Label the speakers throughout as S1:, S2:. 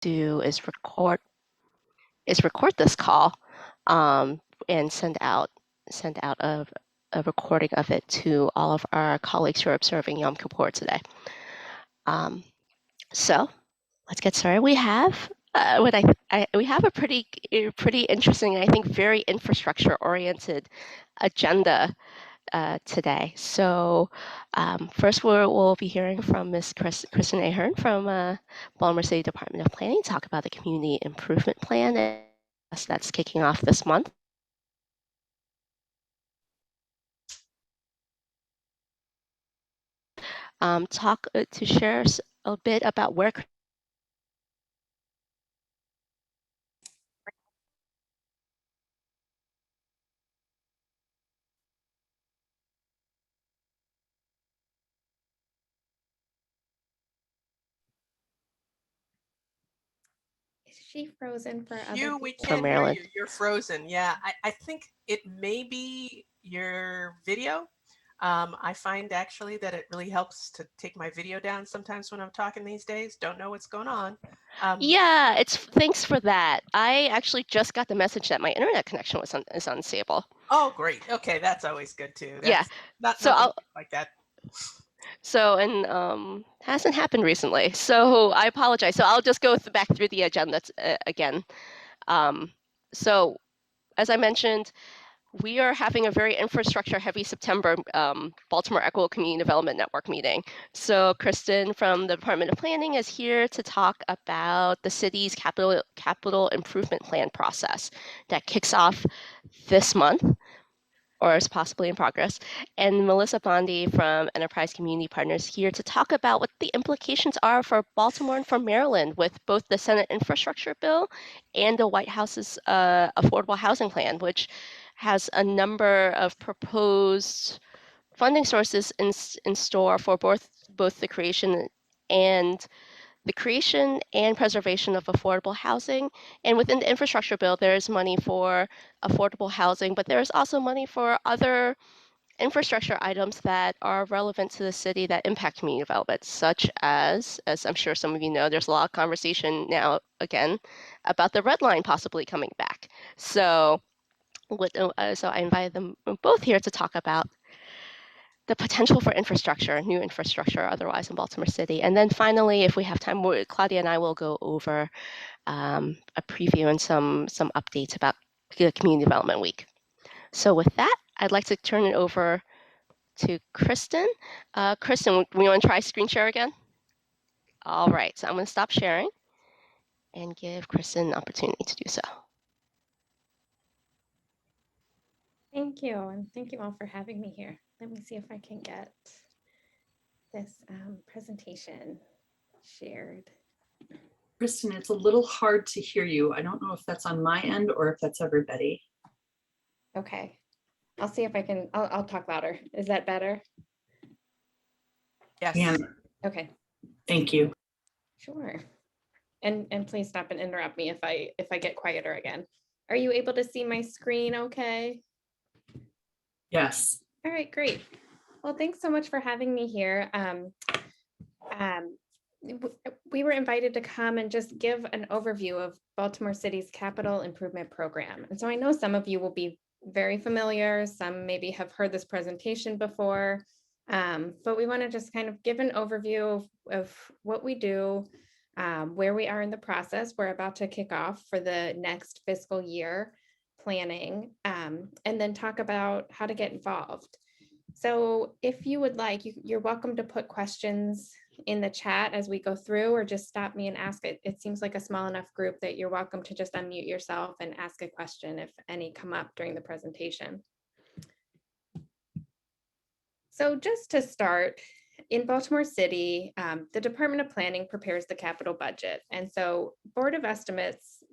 S1: do is record this call and send out a recording of it to all of our colleagues who are observing Yom Kippur today. So let's get started. We have we have a pretty interesting, I think, very infrastructure-oriented agenda today. So first we'll be hearing from Ms. Kristen Ahern from Baltimore City Department of Planning, talk about the Community Improvement Plan that's kicking off this month. Talk to share a bit about where
S2: Is she frozen for other
S3: Hugh, we
S2: people?
S3: can't hear
S1: Maryland.
S3: you. You're frozen. Yeah, I think it may be your video. I find actually that it really helps to take my video down sometimes when I'm talking these days. Don't know what's going on.
S1: Yeah, thanks for that. I actually just got the message that my internet connection is unstable.
S3: Oh, great. Okay, that's always good too.
S1: Yeah.
S3: That's
S1: So
S3: not like that.
S1: Hasn't happened recently. So I apologize. So I'll just go back through the agenda again. So as I mentioned, we are having a very infrastructure-heavy September Baltimore Equitable Community Development Network meeting. So Kristen from the Department of Planning is here to talk about the city's capital improvement plan process that kicks off this month, or is possibly in progress, and Melissa Bondi from Enterprise Community Partners here to talk about what the implications are for Baltimore and for Maryland with both the Senate infrastructure bill and the White House's affordable housing plan, which has a number of proposed funding sources in store for both the creation and preservation of affordable housing. And within the infrastructure bill, there is money for affordable housing, but there is also money for other infrastructure items that are relevant to the city that impact community development, such as I'm sure some of you know, there's a lot of conversation now, again, about the red line possibly coming back. So I invited them both here to talk about the potential for infrastructure, new infrastructure otherwise in Baltimore City. And then finally, if we have time, Claudia and I will go over a preview and some updates about the Community Development Week. So with that, I'd like to turn it over to Kristen. Kristen, we want to try screen share again? All right, so I'm going to stop sharing and give Kristen an opportunity to do so.
S2: Thank you, and thank you all for having me here. Let me see if I can get this presentation shared.
S4: Kristen, it's a little hard to hear you. I don't know if that's on my end or if that's everybody.
S2: Okay, I'll see if I can, I'll talk louder. Is that better?
S3: Yes.
S4: Yeah.
S2: Okay.
S4: Thank you.
S2: Sure. And please stop and interrupt me if I get quieter again. Are you able to see my screen okay?
S4: Yes.
S2: All right, great. Well, thanks so much for having me here. We were invited to come and just give an overview of Baltimore City's capital improvement program. And so I know some of you will be very familiar, some maybe have heard this presentation before, but we want to just kind of give an overview of what we do, where we are in the process. We're about to kick off for the next fiscal year planning, and then talk about how to get involved. So if you would like, you're welcome to put questions in the chat as we go through, or just stop me and ask it. It seems like a small enough group that you're welcome to just unmute yourself and ask a question if any come up during the presentation. So just to start, in Baltimore City, the Department of Planning prepares the capital budget. And so Board of Estimates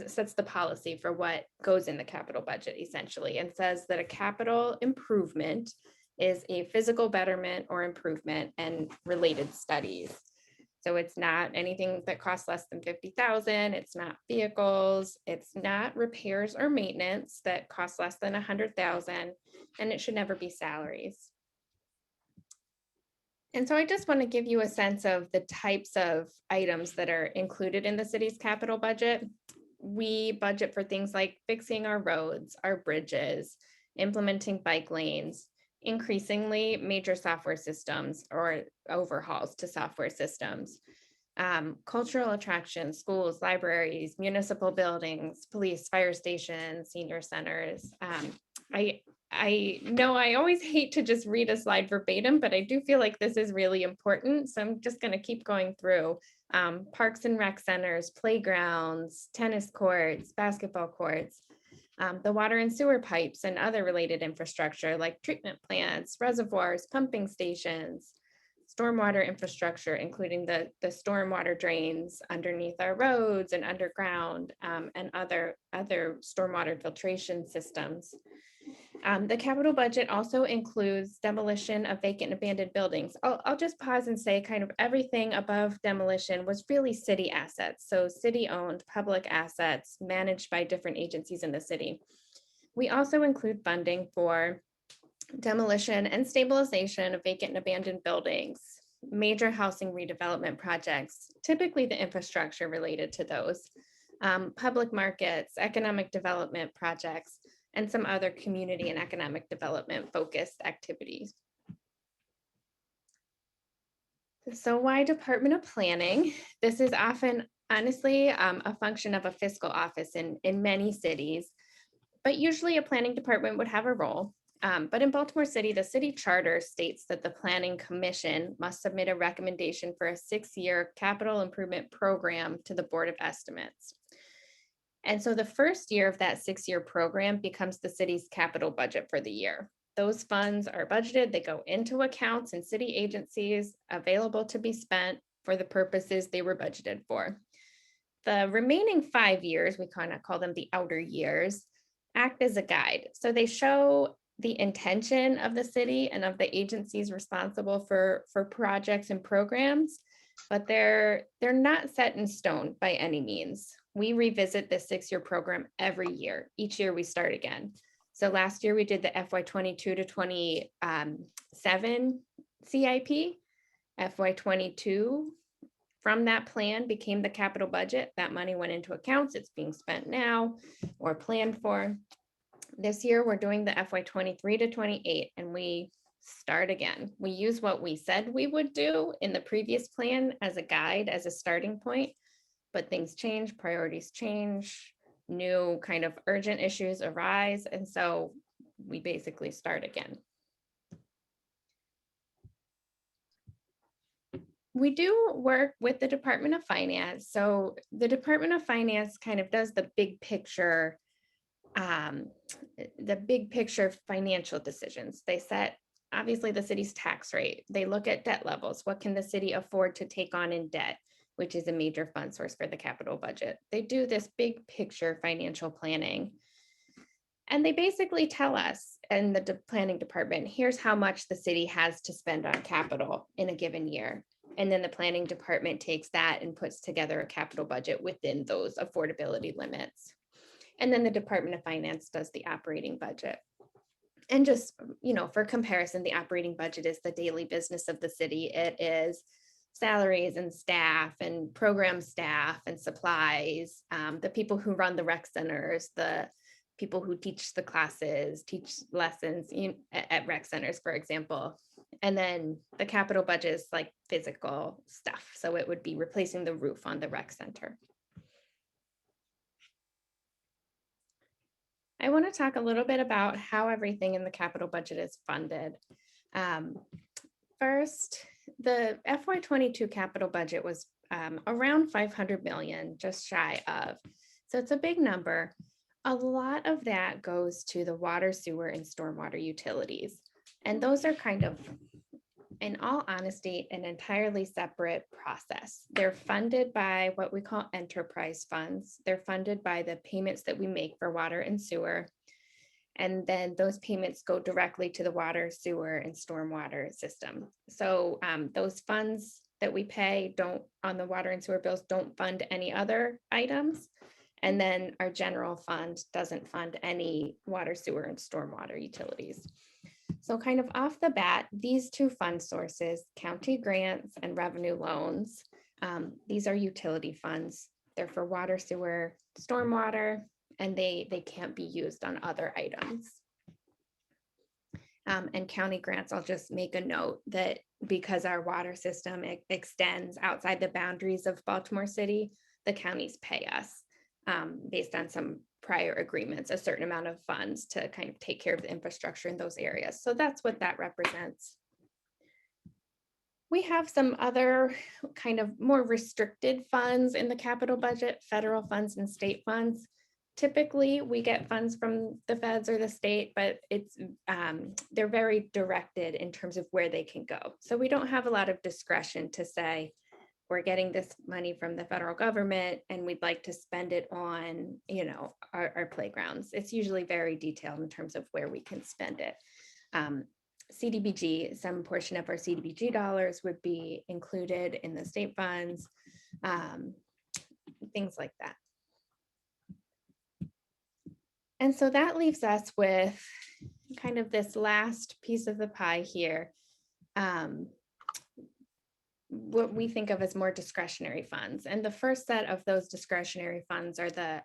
S2: sets the policy for what goes in the capital budget essentially, and says that a capital improvement is a physical betterment or improvement and related studies. So it's not anything that costs less than $50,000. It's not vehicles. It's not repairs or maintenance that costs less than $100,000, and it should never be salaries. And so I just want to give you a sense of the types of items that are included in the city's capital budget. We budget for things like fixing our roads, our bridges, implementing bike lanes, increasingly major software systems or overhauls to software systems, cultural attractions, schools, libraries, municipal buildings, police, fire stations, senior centers. I know I always hate to just read a slide verbatim, but I do feel like this is really important. So I'm just going to keep going through parks and rec centers, playgrounds, tennis courts, basketball courts, the water and sewer pipes and other related infrastructure like treatment plants, reservoirs, pumping stations, stormwater infrastructure, including the stormwater drains underneath our roads and underground, and other stormwater filtration systems. The capital budget also includes demolition of vacant and abandoned buildings. I'll just pause and say kind of everything above demolition was really city assets. So city-owned public assets managed by different agencies in the city. We also include funding for demolition and stabilization of vacant and abandoned buildings, major housing redevelopment projects, typically the infrastructure related to those, public markets, economic development projects, and some other community and economic development focused activities. So why Department of Planning? This is often, honestly, a function of a fiscal office in many cities, but usually a planning department would have a role. But in Baltimore City, the city charter states that the Planning Commission must submit a recommendation for a 6-year capital improvement program to the Board of Estimates. And so the first year of that 6-year program becomes the city's capital budget for the year. Those funds are budgeted, they go into accounts and city agencies available to be spent for the purposes they were budgeted for. The remaining 5 years, we kind of call them the outer years, act as a guide. So they show the intention of the city and of the agencies responsible for projects and programs, but they're not set in stone by any means. We revisit the 6-year program every year. Each year we start again. So last year we did the FY22 to 27 CIP, FY22 from that plan became the capital budget. That money went into accounts. It's being spent now or planned for. This year, we're doing the FY23 to 28, and we start again. We use what we said we would do in the previous plan as a guide, as a starting point, but things change, priorities change, new kind of urgent issues arise, and so we basically start again. We do work with the Department of Finance. So the Department of Finance kind of does the big picture financial decisions. They set obviously the city's tax rate. They look at debt levels. What can the city afford to take on in debt, which is a major fund source for the capital budget. They do this big picture financial planning. And they basically tell us in the planning department, here's how much the city has to spend on capital in a given year. And then the planning department takes that and puts together a capital budget within those affordability limits. And then the Department of Finance does the operating budget. And just, for comparison, the operating budget is the daily business of the city. It is salaries and staff and program staff and supplies, the people who run the rec centers, the people who teach the classes, teach lessons at rec centers, for example. And then the capital budget is like physical stuff. So it would be replacing the roof on the rec center. I want to talk a little bit about how everything in the capital budget is funded. First, the FY22 capital budget was around 500 million, just shy of. So it's a big number. A lot of that goes to the water, sewer, and stormwater utilities. And those are kind of, in all honesty, an entirely separate process. They're funded by what we call enterprise funds. They're funded by the payments that we make for water and sewer. And then those payments go directly to the water, sewer, and stormwater system. So those funds that we pay on the water and sewer bills don't fund any other items. And then our general fund doesn't fund any water, sewer, and stormwater utilities. So kind of off the bat, these two fund sources, county grants and revenue loans, these are utility funds. They're for water, sewer, stormwater, and they can't be used on other items. And county grants, I'll just make a note that because our water system extends outside the boundaries of Baltimore City, the counties pay us based on some prior agreements, a certain amount of funds to kind of take care of the infrastructure in those areas. So that's what that represents. We have some other kind of more restricted funds in the capital budget, federal funds and state funds. Typically, we get funds from the feds or the state, but it's they're very directed in terms of where they can go. So we don't have a lot of discretion to say, we're getting this money from the federal government and we'd like to spend it on, you know, our playgrounds. It's usually very detailed in terms of where we can spend it. CDBG, some portion of our CDBG dollars would be included in the state funds, things like that. And so that leaves us with kind of this last piece of the pie here. What we think of as more discretionary funds. And the first set of those discretionary funds are the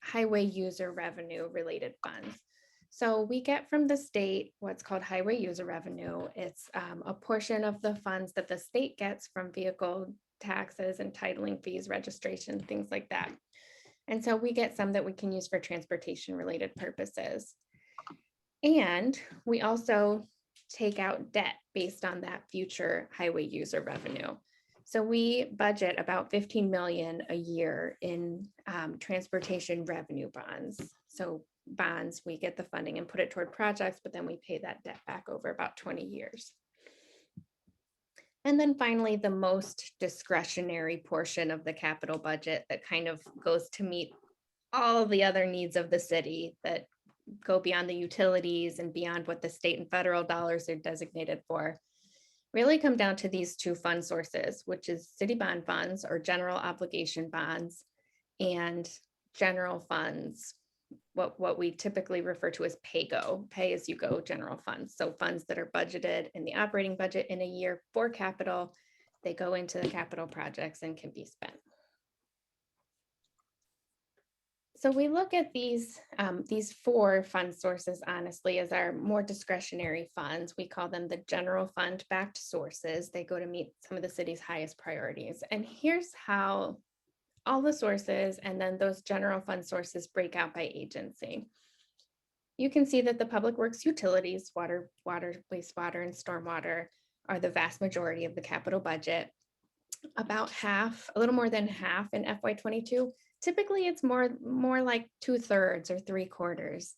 S2: highway user revenue related funds. So we get from the state what's called highway user revenue. It's a portion of the funds that the state gets from vehicle taxes and titling fees, registration, things like that. And so we get some that we can use for transportation related purposes. And we also take out debt based on that future highway user revenue. So we budget about 15 million a year in transportation revenue bonds. So bonds, we get the funding and put it toward projects, but then we pay that debt back over about 20 years. And then finally, the most discretionary portion of the capital budget that kind of goes to meet all the other needs of the city that go beyond the utilities and beyond what the state and federal dollars are designated for, really come down to these two fund sources, which is city bond funds or general obligation bonds and general funds, what we typically refer to as PAYGO, pay as you go general funds. So funds that are budgeted in the operating budget in a year for capital, they go into the capital projects and can be spent. So we look at these four fund sources, honestly, as our more discretionary funds. We call them the general fund backed sources. They go to meet some of the city's highest priorities. And here's how all the sources and then those general fund sources break out by agency. You can see that the public works utilities, water, wastewater, and stormwater are the vast majority of the capital budget. About half, a little more than half in FY22. Typically, it's more like 2/3 or 3/4,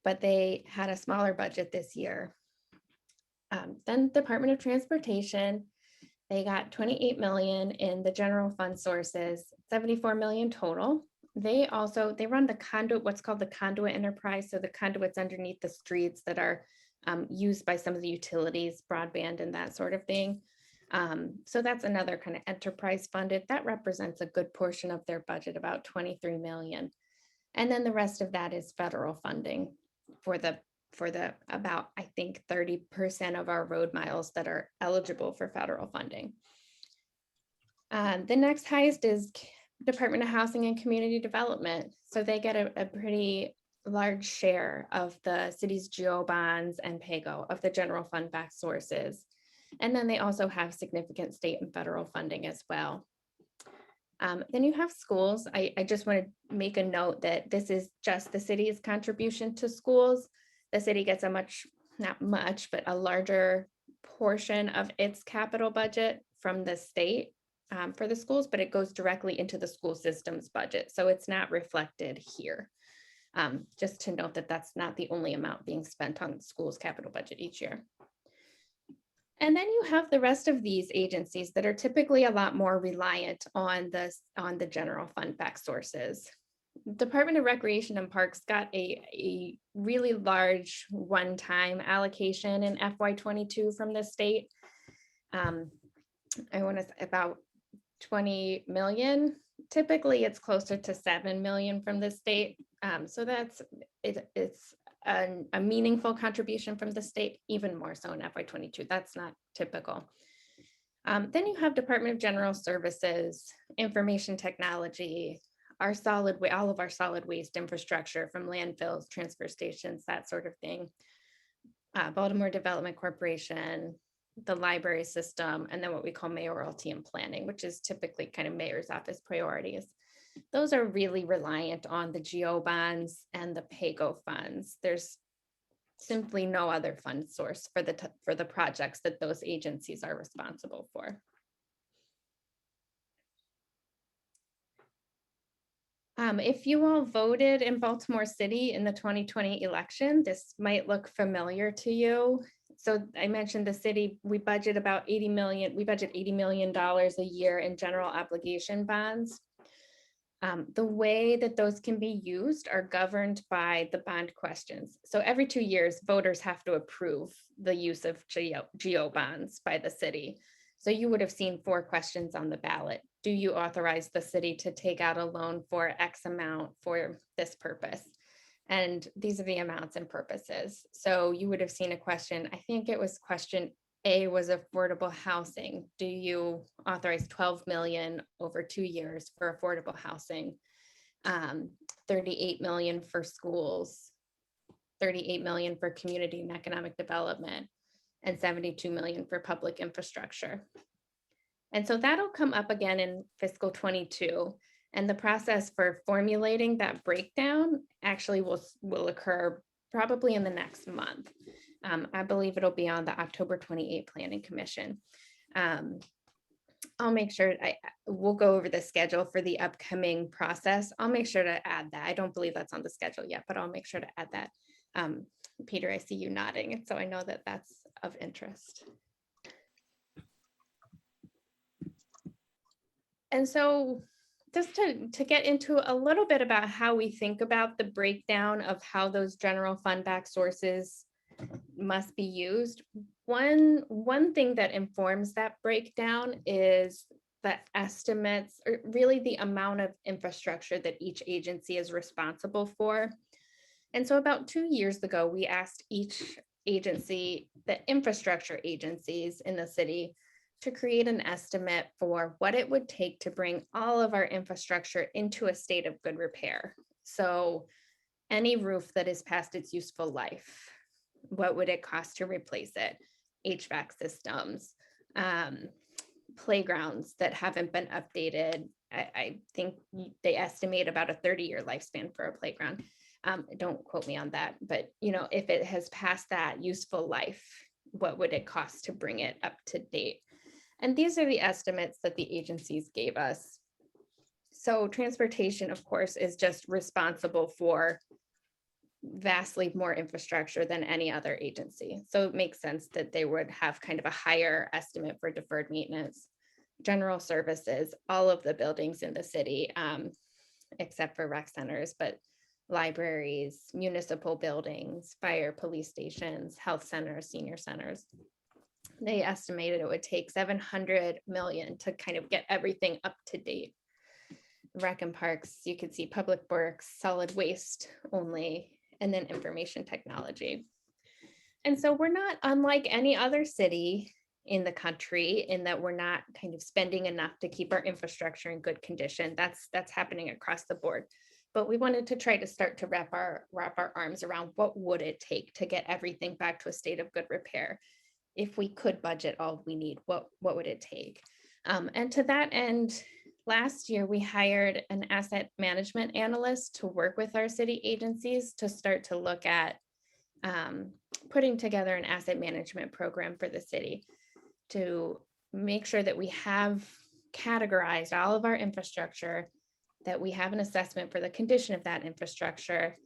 S2: but they had a smaller budget this year. Then Department of Transportation, they got 28 million in the general fund sources, 74 million total. They run the conduit, what's called the conduit enterprise. So the conduits underneath the streets that are used by some of the utilities, broadband and that sort of thing. So that's another kind of enterprise funded. That represents a good portion of their budget, about 23 million. And then the rest of that is federal funding for the about, I think, 30% of our road miles that are eligible for federal funding. The next highest is Department of Housing and Community Development. So they get a pretty large share of the city's GO bonds and PAYGO of the general fund backed sources. And then they also have significant state and federal funding as well. Then you have schools. I just want to make a note that this is just the city's contribution to schools. The city gets not much, but a larger portion of its capital budget from the state for the schools, but it goes directly into the school system's budget. So it's not reflected here. Just to note that that's not the only amount being spent on the school's capital budget each year. And then you have the rest of these agencies that are typically a lot more reliant on the general fund back sources. Department of Recreation and Parks got a really large one-time allocation in FY22 from the state. I want to say about 20 million. Typically, it's closer to 7 million from the state. So it's a meaningful contribution from the state, even more so in FY22. That's not typical. Then you have Department of General Services, information technology, all of our solid waste infrastructure from landfills, transfer stations, that sort of thing. Baltimore Development Corporation, the library system, and then what we call mayoralty and planning, which is typically kind of mayor's office priorities. Those are really reliant on the GO bonds and the PAYGO funds. There's simply no other fund source for the projects that those agencies are responsible for. If you all voted in Baltimore City in the 2020 election, this might look familiar to you. So I mentioned the city, we budget about 80 million, we budget $80 million a year in general obligation bonds. The way that those can be used are governed by the bond questions. So every 2 years, voters have to approve the use of GO bonds by the city. So you would have seen 4 questions on the ballot. Do you authorize the city to take out a loan for X amount for this purpose? And these are the amounts and purposes. So you would have seen a question, I think it was question A was affordable housing. Do you authorize 12 million over 2 years for affordable housing? 38 million for schools, 38 million for community and economic development, and 72 million for public infrastructure. And so that'll come up again in fiscal 22. And the process for formulating that breakdown actually will occur probably in the next month. I believe it'll be on the October 28 Planning Commission. I'll make sure we'll go over the schedule for the upcoming process. I'll make sure to add that. I don't believe that's on the schedule yet, but I'll make sure to add that. Peter, I see you nodding, and so I know that that's of interest. And so just to get into a little bit about how we think about the breakdown of how those general fund back sources must be used. One thing that informs that breakdown is the estimates, or really the amount of infrastructure that each agency is responsible for. And so about 2 years ago, we asked each agency, the infrastructure agencies in the city, to create an estimate for what it would take to bring all of our infrastructure into a state of good repair. So any roof that is past its useful life, what would it cost to replace it? HVAC systems, playgrounds that haven't been updated. I think they estimate about a 30-year lifespan for a playground. Don't quote me on that, but if it has passed that useful life, what would it cost to bring it up to date? And these are the estimates that the agencies gave us. So transportation, of course, is just responsible for vastly more infrastructure than any other agency. So it makes sense that they would have kind of a higher estimate for deferred maintenance. General services, all of the buildings in the city, except for rec centers, but libraries, municipal buildings, fire, police stations, health centers, senior centers. They estimated it would take 700 million to kind of get everything up to date. Rec and parks, you could see public works, solid waste only, and then information technology. And so we're not unlike any other city in the country in that we're not kind of spending enough to keep our infrastructure in good condition. That's happening across the board. But we wanted to try to start to wrap our arms around what would it take to get everything back to a state of good repair. If we could budget all we need, what would it take? And to that end, last year we hired an asset management analyst to work with our city agencies to start to look at putting together an asset management program for the city to make sure that we have categorized all of our infrastructure, that we have an assessment for the condition of that infrastructure,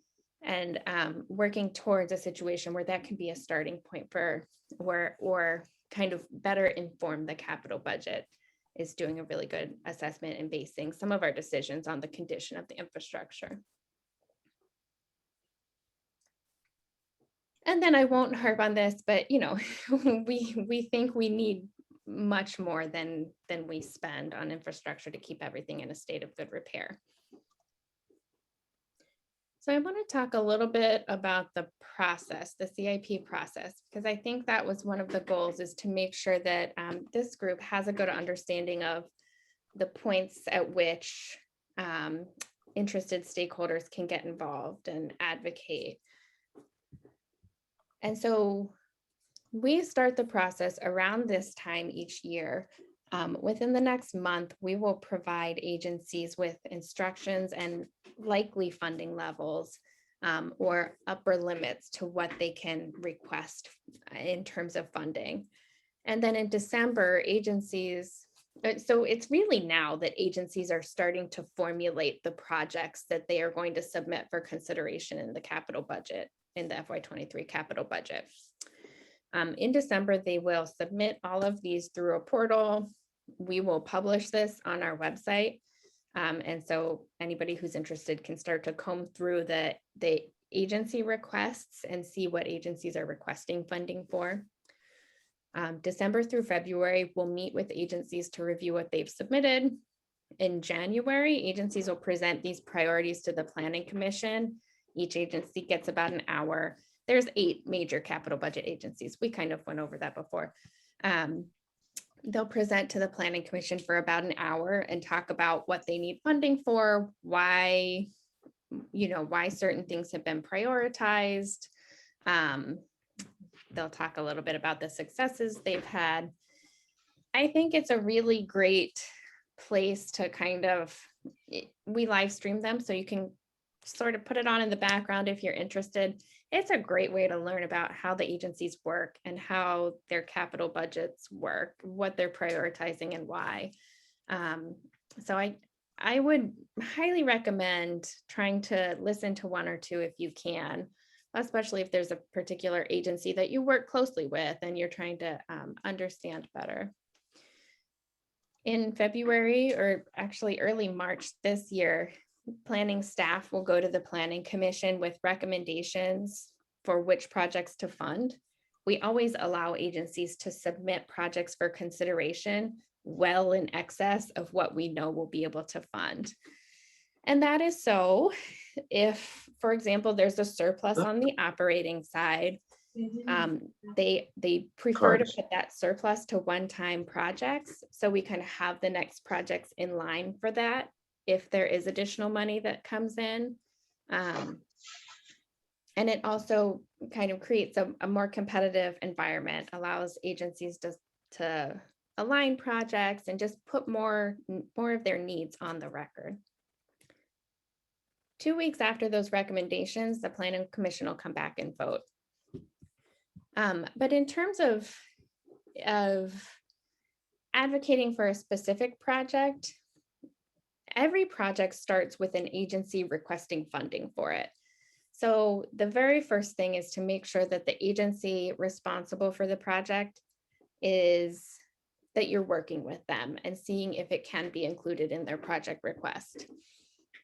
S2: and working towards a situation where that can be a starting point for or kind of better inform the capital budget, is doing a really good assessment and basing some of our decisions on the condition of the infrastructure. And then I won't harp on this, but we think we need much more than we spend on infrastructure to keep everything in a state of good repair. So I want to talk a little bit about the process, the CIP process, because I think that was one of the goals, is to make sure that this group has a good understanding of the points at which interested stakeholders can get involved and advocate. And so we start the process around this time each year. Within the next month, we will provide agencies with instructions and likely funding levels or upper limits to what they can request in terms of funding. And then in December, agencies, so it's really now that agencies are starting to formulate the projects that they are going to submit for consideration in the capital budget, in the FY23 capital budget. In December, they will submit all of these through a portal. We will publish this on our website. And so anybody who's interested can start to comb through the agency requests and see what agencies are requesting funding for. December through February, we'll meet with agencies to review what they've submitted. In January, agencies will present these priorities to the Planning Commission. Each agency gets about an hour. There's 8 major capital budget agencies. We kind of went over that before. They'll present to the Planning Commission for about an hour and talk about what they need funding for, why certain things have been prioritized. They'll talk a little bit about the successes they've had. I think it's a really great place to we live stream them, so you can sort of put it on in the background if you're interested. It's a great way to learn about how the agencies work and how their capital budgets work, what they're prioritizing and why. So I would highly recommend trying to listen to 1 or 2 if you can, especially if there's a particular agency that you work closely with and you're trying to understand better. In February, or actually early March this year, planning staff will go to the Planning Commission with recommendations for which projects to fund. We always allow agencies to submit projects for consideration well in excess of what we know we'll be able to fund. And that is so if, for example, there's a surplus on the operating side, they prefer to put that surplus to one-time projects. So we kind of have the next projects in line for that if there is additional money that comes in. And it also kind of creates a more competitive environment, allows agencies to align projects and just put more of their needs on the record. 2 weeks after those recommendations, the Planning Commission will come back and vote. But in terms of advocating for a specific project, every project starts with an agency requesting funding for it. So the very first thing is to make sure that the agency responsible for the project is that you're working with them and seeing if it can be included in their project request.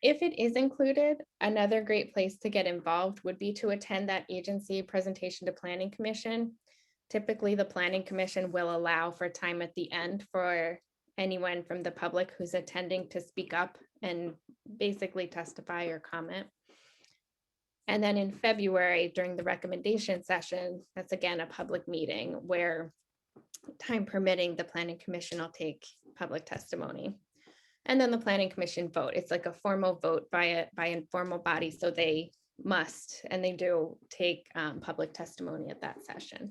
S2: If it is included, another great place to get involved would be to attend that agency presentation to Planning Commission. Typically, the Planning Commission will allow for time at the end for anyone from the public who's attending to speak up and basically testify or comment. And then in February, during the recommendation session, that's again a public meeting where, time permitting, the Planning Commission will take public testimony. And then the Planning Commission vote. It's like a formal vote by informal body. So they must, and they do, take public testimony at that session.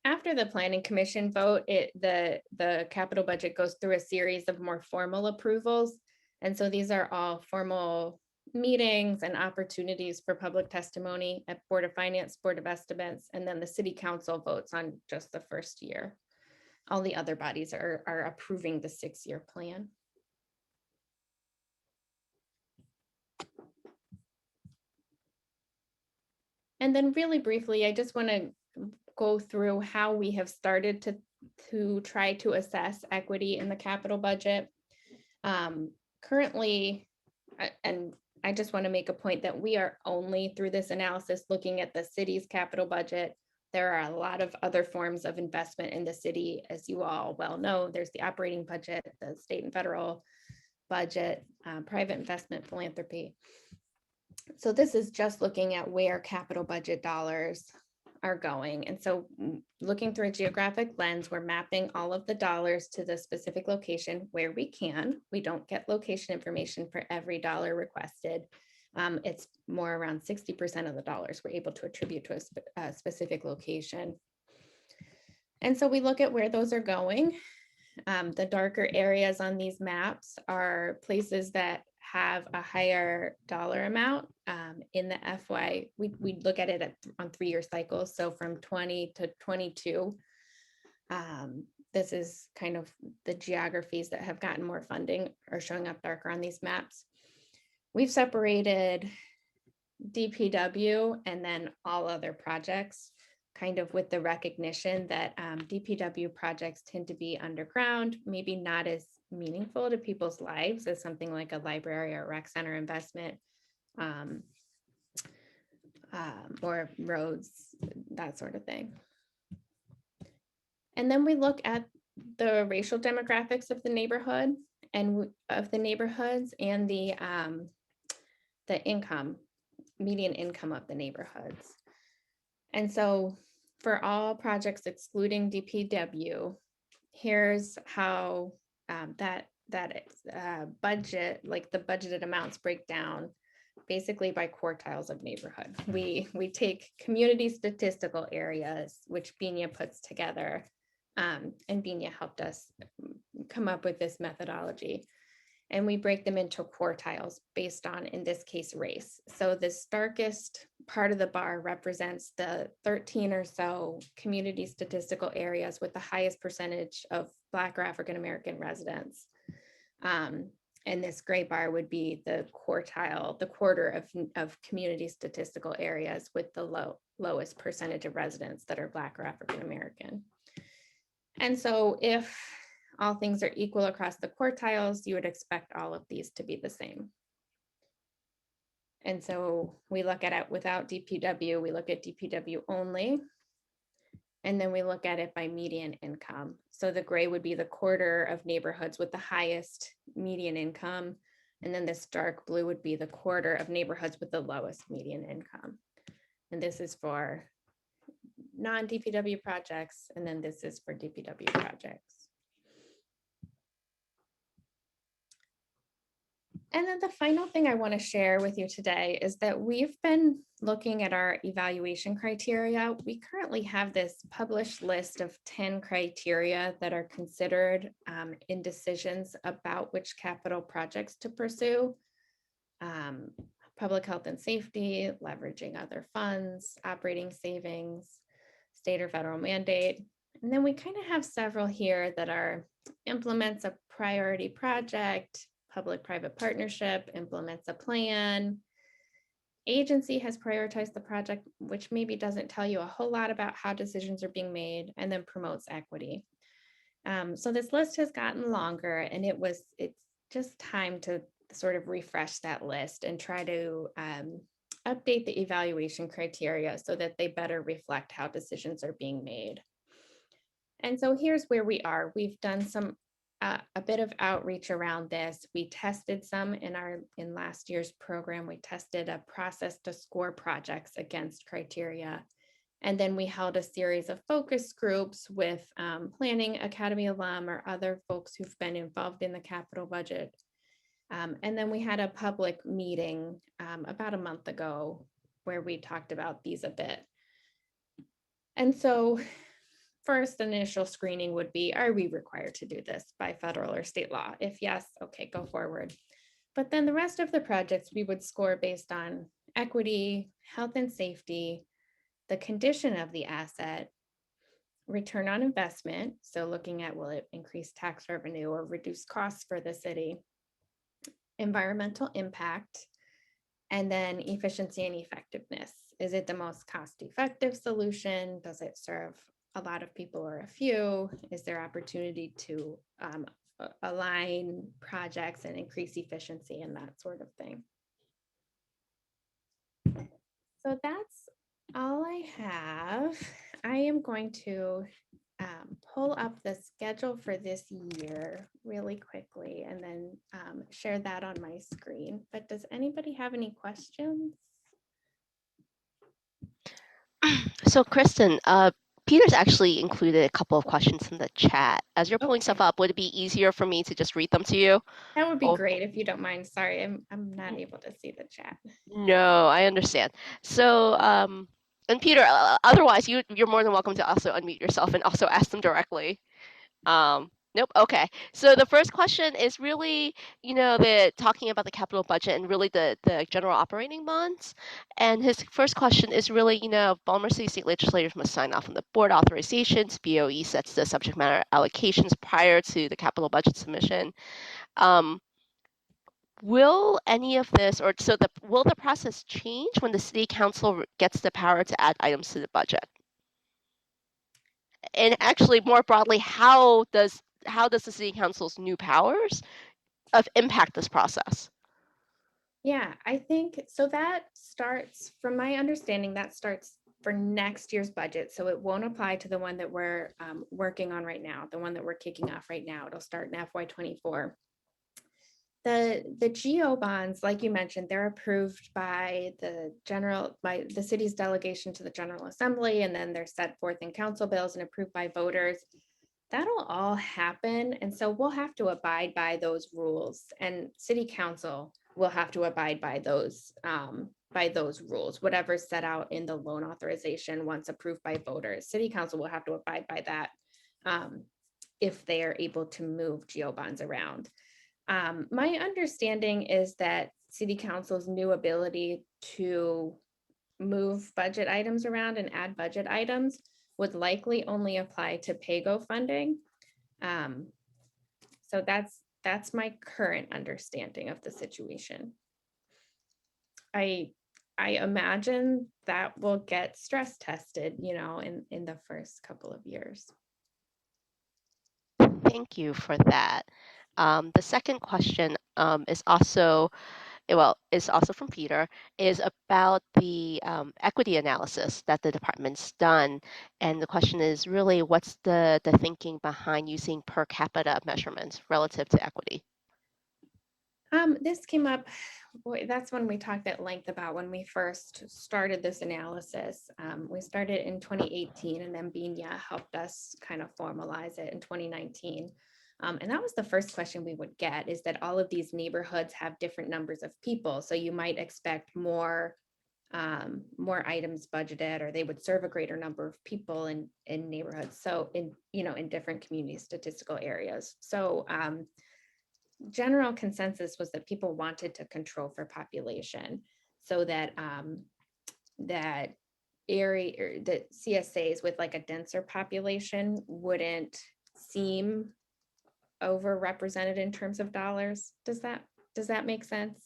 S2: After the Planning Commission vote, the capital budget goes through a series of more formal approvals. And so these are all formal meetings and opportunities for public testimony at Board of Finance, Board of Estimates, and then the City Council votes on just the first year. All the other bodies are approving the 6-year plan. And then really briefly, I just want to go through how we have started to try to assess equity in the capital budget. Currently, and I just want to make a point that we are only through this analysis looking at the city's capital budget. There are a lot of other forms of investment in the city, as you all well know. There's the operating budget, the state and federal budget, private investment, philanthropy. So this is just looking at where capital budget dollars are going. And so looking through a geographic lens, we're mapping all of the dollars to the specific location where we can. We don't get location information for every dollar requested. It's more around 60% of the dollars we're able to attribute to a specific location. And so we look at where those are going. The darker areas on these maps are places that have a higher dollar amount in the FY. We look at it on 3-year cycles. So from 20 to 22, this is kind of the geographies that have gotten more funding are showing up darker on these maps. We've separated DPW and then all other projects, kind of with the recognition that DPW projects tend to be underground, maybe not as meaningful to people's lives as something like a library or rec center investment, or roads, that sort of thing. And then we look at the racial demographics of the neighborhood and of the neighborhoods and the income, median income of the neighborhoods. And so for all projects excluding DPW, here's how that budget, like the budgeted amounts, break down basically by quartiles of neighborhood. We take community statistical areas, which Binya puts together, and Binya helped us come up with this methodology. And we break them into quartiles based on, in this case, race. So this darkest part of the bar represents the 13 or so community statistical areas with the highest percentage of Black or African-American residents. And this gray bar would be the quartile, the quarter of community statistical areas with the lowest percentage of residents that are Black or African-American. And so if all things are equal across the quartiles, you would expect all of these to be the same. And so we look at it without DPW, we look at DPW only, and then we look at it by median income. So the gray would be the quarter of neighborhoods with the highest median income, and then this dark blue would be the quarter of neighborhoods with the lowest median income. And this is for non-DPW projects, and then this is for DPW projects. And then the final thing I want to share with you today is that we've been looking at our evaluation criteria. We currently have this published list of 10 criteria that are considered in decisions about which capital projects to pursue. Public health and safety, leveraging other funds, operating savings, state or federal mandate. And then we kind of have several here that are implements a priority project, public-private partnership, implements a plan. Agency has prioritized the project, which maybe doesn't tell you a whole lot about how decisions are being made, and then promotes equity. So this list has gotten longer, and it's just time to sort of refresh that list and try to update the evaluation criteria so that they better reflect how decisions are being made. And so here's where we are. We've done a bit of outreach around this. We tested some in last year's program. We tested a process to score projects against criteria. And then we held a series of focus groups with Planning Academy alum or other folks who've been involved in the capital budget. And then we had a public meeting about a month ago where we talked about these a bit. And so first initial screening would be, are we required to do this by federal or state law? If yes, okay, go forward. But then the rest of the projects we would score based on equity, health and safety, the condition of the asset, return on investment. So looking at, will it increase tax revenue or reduce costs for the city, environmental impact, and then efficiency and effectiveness. Is it the most cost-effective solution? Does it serve a lot of people or a few? Is there opportunity to align projects and increase efficiency and that sort of thing? So that's all I have. I am going to pull up the schedule for this year really quickly and then share that on my screen. But does anybody have any questions?
S1: So Kristen, Peter's actually included a couple of questions in the chat. As you're pulling stuff
S2: Okay,
S1: up, would it be easier for me to just read them to you?
S2: that would be
S1: Oh,
S2: great if you don't mind. Sorry, I'm not able to see the chat.
S1: no, I understand. So, and Peter, otherwise, you're more than welcome to also unmute yourself and also ask them directly. Nope. Okay. So the first question is really, the talking about the capital budget and really the general operating bonds. And his first question is really, Baltimore City state legislators must sign off on the board authorizations. BOE sets the subject matter allocations prior to the capital budget submission. Will any of this, or so will the process change when the city council gets the power to add items to the budget? And actually, more broadly, how does the city council's new powers impact this process?
S2: Yeah, I think so. That starts, from my understanding, that starts for next year's budget. So it won't apply to the one that we're working on right now, the one that we're kicking off right now. It'll start in FY24. The GO bonds, like you mentioned, they're approved by the city's delegation to the General Assembly, and then they're set forth in council bills and approved by voters. That'll all happen. And so we'll have to abide by those rules, and city council will have to abide by those rules, whatever's set out in the loan authorization once approved by voters. City council will have to abide by that if they are able to move GO bonds around. My understanding is that city council's new ability to move budget items around and add budget items would likely only apply to PAYGO funding. So that's my current understanding of the situation. I imagine that will get stress tested, in the first couple of years.
S1: Thank you for that. The second question is also from Peter, is about the equity analysis that the department's done. And the question is really, what's the thinking behind using per capita measurements relative to equity?
S2: This came up, that's when we talked at length about when we first started this analysis. We started in 2018, and then Binya helped us kind of formalize it in 2019. And that was the first question we would get, is that all of these neighborhoods have different numbers of people. So you might expect more items budgeted, or they would serve a greater number of people in neighborhoods. So in different community statistical areas. So general consensus was that people wanted to control for population, so that that CSAs with like a denser population wouldn't seem overrepresented in terms of dollars. Does that make sense?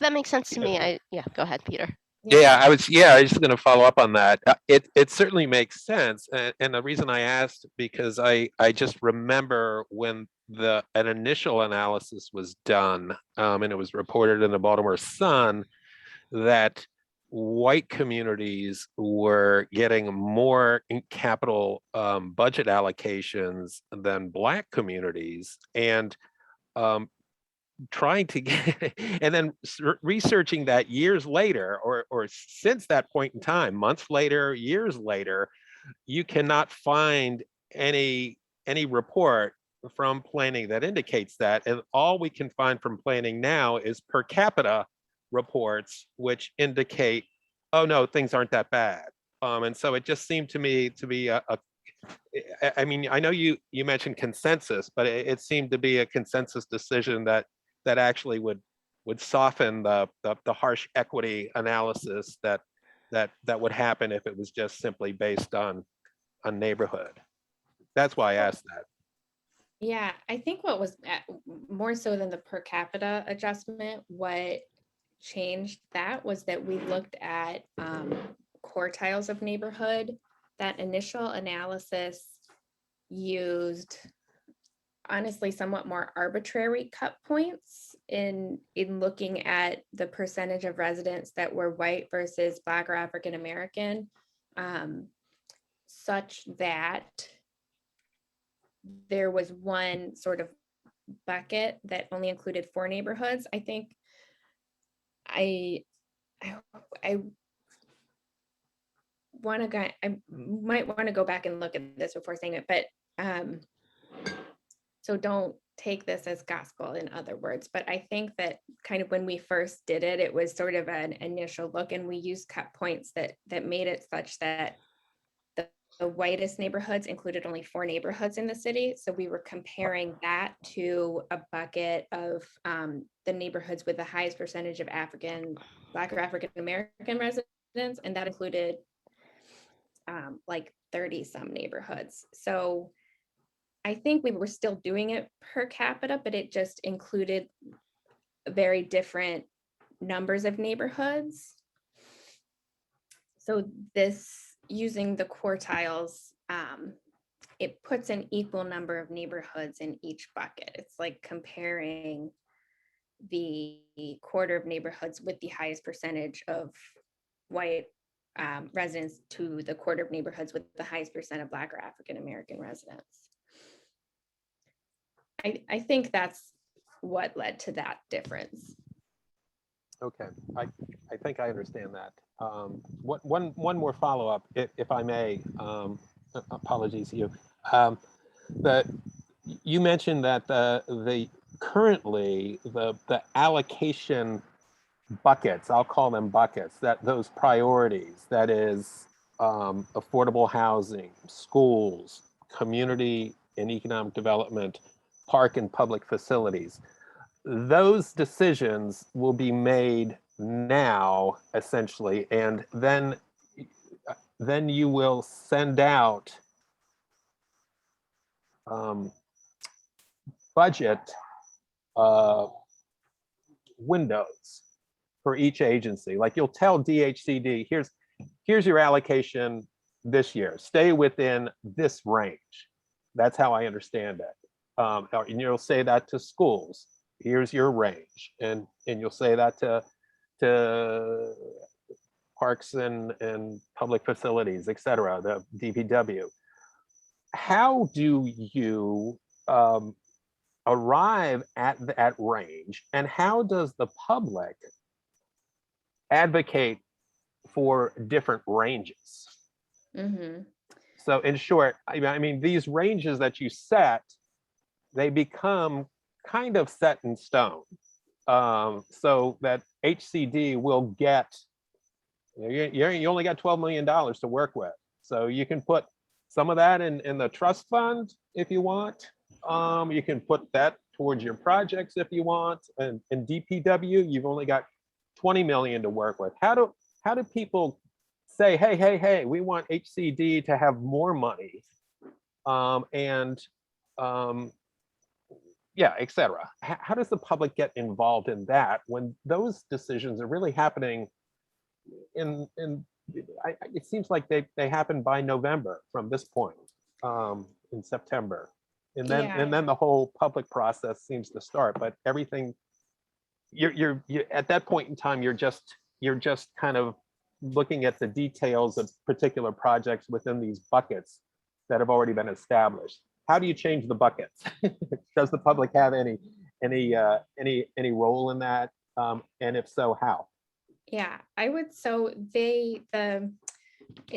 S1: That makes sense to me. Go ahead, Peter.
S5: Yeah, I was just going to follow up on that. It certainly makes sense, and the reason I asked, because I just remember when an initial analysis was done, and it was reported in the Baltimore Sun that white communities were getting more capital budget allocations than Black communities, and trying to get and then researching that years later, or since that point in time, months later, years later, you cannot find any report from planning that indicates that. And all we can find from planning now is per capita reports, which indicate, oh no, things aren't that bad. And so it just seemed to me to be I mean, I know you mentioned consensus, but it seemed to be a consensus decision that actually would soften the harsh equity analysis that would happen if it was just simply based on neighborhood. That's why I asked that.
S2: Yeah, I think what was more so than the per capita adjustment, what changed that was that we looked at quartiles of neighborhood. That initial analysis used, honestly, somewhat more arbitrary cut points in looking at the percentage of residents that were white versus Black or African American. such that there was one sort of bucket that only included 4 neighborhoods. I think I want to go, I might want to go back and look at this before saying it, but so don't take this as gospel, in other words. But I think that kind of when we first did it, it was sort of an initial look, and we used cut points that made it such that the whitest neighborhoods included only 4 neighborhoods in the city. So we were comparing that to a bucket of the neighborhoods with the highest percentage of Black or African American residents, and that included like 30 some neighborhoods. So I think we were still doing it per capita, but it just included very different numbers of neighborhoods. So this, using the quartiles, it puts an equal number of neighborhoods in each bucket. It's like comparing the quarter of neighborhoods with the highest percentage of white residents to the quarter of neighborhoods with the highest percent of Black or African American residents. I think that's what led to that difference.
S5: Okay, I think I understand that. One more follow-up, if I may. Apologies to you. You mentioned that currently the allocation buckets, I'll call them buckets, that those priorities, that is affordable housing, schools, community and economic development, park and public facilities. Those decisions will be made now, essentially, and then you will send out budget windows for each agency. Like you'll tell DHCD, here's your allocation this year. Stay within this range. That's how I understand it. And you'll say that to schools. Here's your range, and you'll say that to parks and public facilities, et cetera, the DPW. How do you arrive at that range, and how does the public advocate for different ranges?
S2: Mm-hmm.
S5: So in short, I mean, these ranges that you set, they become kind of set in stone, so that HCD will get, you only got $12 million to work with. So you can put some of that in the trust fund if you want. You can put that towards your projects if you want. And in DPW, you've only got 20 million to work with. How do people say, hey, we want HCD to have more money, yeah, et cetera. How does the public get involved in that when those decisions are really happening it seems like they happen by November from this point, in September. And then the whole public process seems to start, but everything, you're at that point in time, you're just kind of looking at the details of particular projects within these buckets that have already been established. How do you change the buckets? Does the public have any role in that? And if so, how?
S2: Yeah, I would. So in